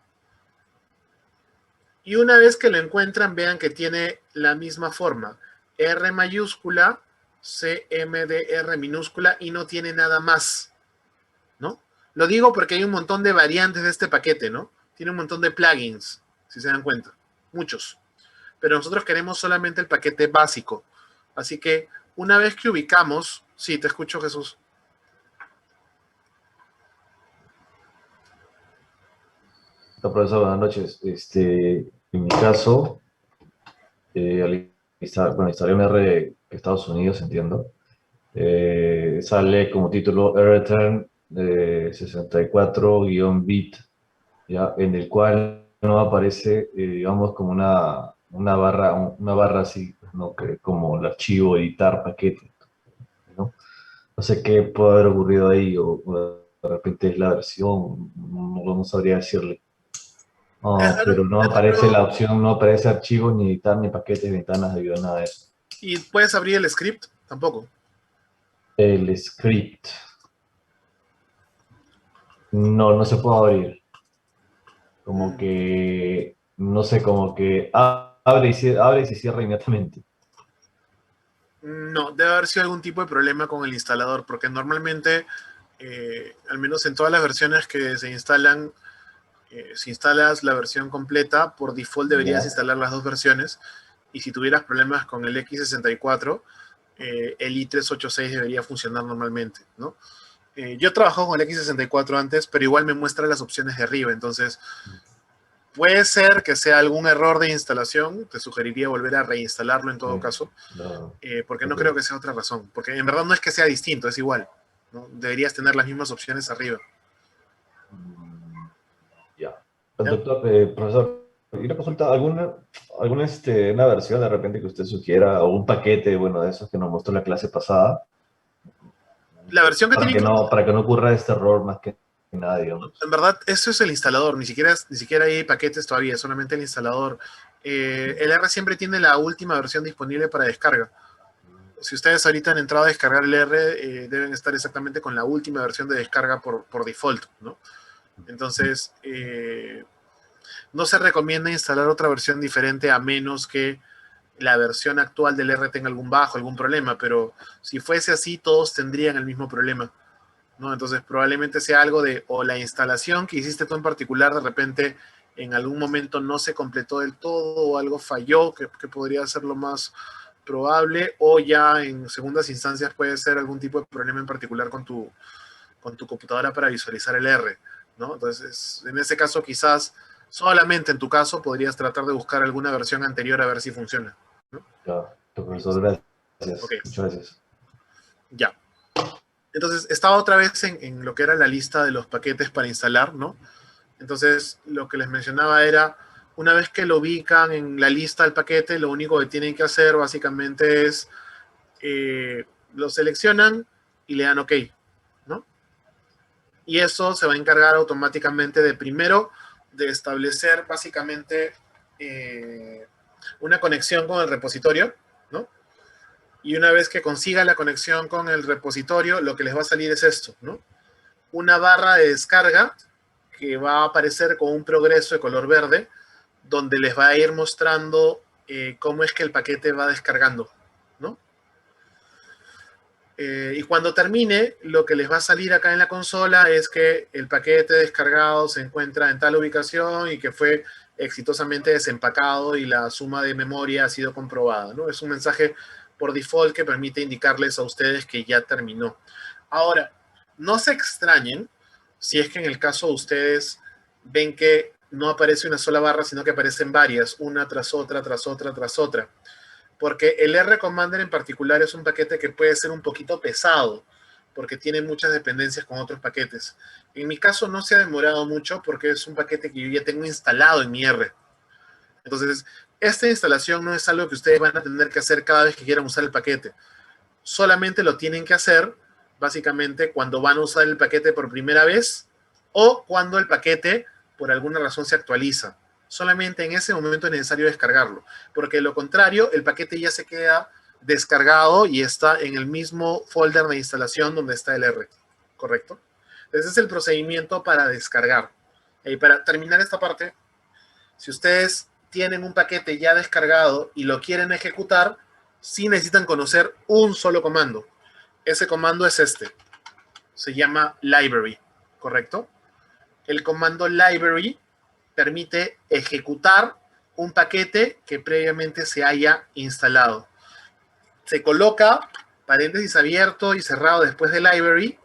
Y una vez que lo encuentran, vean que tiene la misma forma. R mayúscula, CMDR minúscula y no tiene nada más, ¿no? Lo digo porque hay un montón de variantes de este paquete, ¿no? Tiene un montón de plugins, si se dan cuenta. Muchos. Pero nosotros queremos solamente el paquete básico. Así que una vez que ubicamos... Sí, te escucho, Jesús. Profesor, buenas noches. En mi caso, instalé un R de Estados Unidos, entiendo. Sale como título return 64-bit, ¿ya? En el cual no aparece, digamos, como una barra así, ¿no? Como el archivo editar paquete, ¿no? No sé qué puede haber ocurrido ahí, o de repente es la versión, no sabría decirle. No, pero no aparece la opción, no aparece archivo, ni editar, ni paquetes, ventanas, debido a nada de eso. ¿Y puedes abrir el script? Tampoco. El script. No se puede abrir. Como que, no sé, como que abre y se cierra inmediatamente. No, debe haber sido algún tipo de problema con el instalador, porque normalmente, al menos en todas las versiones que se instalan, si instalas la versión completa, por default deberías instalar las dos versiones, y si tuvieras problemas con el x64, el i386 debería funcionar normalmente, ¿no? Yo trabajo con el x64 antes, pero igual me muestra las opciones de arriba, entonces puede ser que sea algún error de instalación, te sugeriría volver a reinstalarlo en todo caso, porque no creo que sea otra razón, porque en verdad no es que sea distinto, es igual, ¿no? Deberías tener las mismas opciones arriba. Ya. Doctor, profesor, ¿y una consulta? ¿Alguna una versión de repente que usted sugiera, o un paquete, bueno, de esos que nos mostró la clase pasada? La versión que tiene Para que no ocurra este error más que nada, digamos. En verdad, eso es el instalador, ni siquiera hay paquetes todavía, solamente el instalador. El R siempre tiene la última versión disponible para descarga. Si ustedes ahorita han entrado a descargar el R, deben estar exactamente con la última versión de descarga por default, ¿no? Entonces, no se recomienda instalar otra versión diferente a menos que la versión actual del R tenga algún bajo, algún problema, pero si fuese así, todos tendrían el mismo problema, ¿no? Entonces, probablemente sea algo de, o la instalación que hiciste tú en particular, de repente, en algún momento no se completó del todo, o algo falló, que podría ser lo más probable, o ya en segundas instancias puede ser algún tipo de problema en particular con tu computadora para visualizar el R, ¿no? Entonces, en ese caso, quizás solamente en tu caso podrías tratar de buscar alguna versión anterior a ver si funciona, ¿no? Ya, profesor, gracias. Ok. Muchas gracias. Ya. Entonces, estaba otra vez en lo que era la lista de los paquetes para instalar, ¿no? Entonces, lo que les mencionaba era, una vez que lo ubican en la lista del paquete, lo único que tienen que hacer básicamente es, lo seleccionan y le dan OK, ¿no? Y eso se va a encargar automáticamente de, primero, de establecer básicamente una conexión con el repositorio, ¿no? Y una vez que consiga la conexión con el repositorio, lo que les va a salir es esto, ¿no? Una barra de descarga que va a aparecer con un progreso de color verde, donde les va a ir mostrando cómo es que el paquete va descargando, ¿no? Y cuando termine, lo que les va a salir acá en la consola es que el paquete descargado se encuentra en tal ubicación y que fue exitosamente desempacado y la suma de memoria ha sido comprobada, ¿no? Es un mensaje por default que permite indicarles a ustedes que ya terminó. Ahora, no se extrañen si es que en el caso de ustedes ven que no aparece una sola barra, sino que aparecen varias, una tras otra, tras otra, tras otra. Porque el R Commander en particular es un paquete que puede ser un poquito pesado, porque tiene muchas dependencias con otros paquetes. En mi caso no se ha demorado mucho porque es un paquete que yo ya tengo instalado en mi R. Entonces, esta instalación no es algo que ustedes van a tener que hacer cada vez que quieran usar el paquete. Solamente lo tienen que hacer, básicamente, cuando van a usar el paquete por primera vez o cuando el paquete, por alguna razón, se actualiza. Solamente en ese momento es necesario descargarlo, porque de lo contrario, el paquete ya se queda descargado y está en el mismo folder de instalación donde está el R, ¿correcto? Ese es el procedimiento para descargar. Y para terminar esta parte, si ustedes tienen un paquete ya descargado y lo quieren ejecutar, sí necesitan conocer un solo comando. Ese comando es este. Se llama library, ¿correcto? El comando library permite ejecutar un paquete que previamente se haya instalado. Se coloca paréntesis abierto y cerrado después de library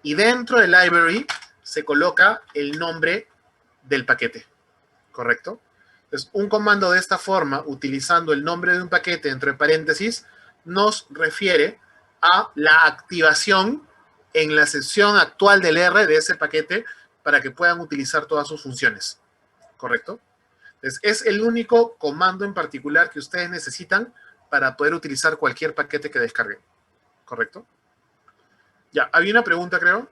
y dentro de library se coloca el nombre del paquete, ¿correcto? Entonces, un comando de esta forma, utilizando el nombre de un paquete entre paréntesis, nos refiere a la activación en la sesión actual del R de ese paquete para que puedan utilizar todas sus funciones, ¿correcto? Entonces, es el único comando en particular que ustedes necesitan para poder utilizar cualquier paquete que descarguen, ¿correcto? Ya, había una pregunta, creo.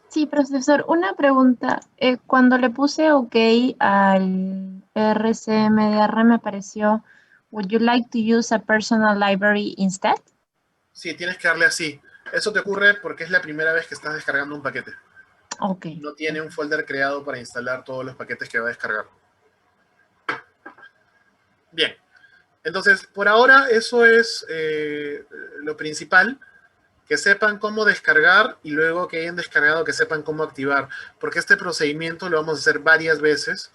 Sí, profesor, una pregunta. Cuando le puse OK al RCMDR me apareció, would you like to use a personal library instead? Sí, tienes que darle así. Eso te ocurre porque es la primera vez que estás descargando un paquete. OK. No tiene un folder creado para instalar todos los paquetes que va a descargar. Bien. Entonces, por ahora eso es lo principal. Que sepan cómo descargar y luego que hayan descargado que sepan cómo activar. Porque este procedimiento lo vamos a hacer varias veces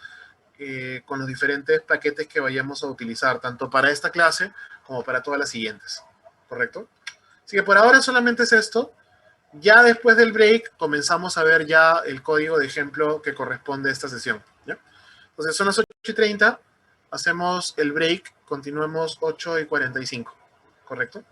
con los diferentes paquetes que vayamos a utilizar, tanto para esta clase como para todas las siguientes. ¿Correcto? Así que por ahora solamente es esto. Ya después del break comenzamos a ver ya el código de ejemplo que corresponde a esta sesión, ¿ya? Entonces son las 8:30, hacemos el break, continuemos 8:45, ¿correcto?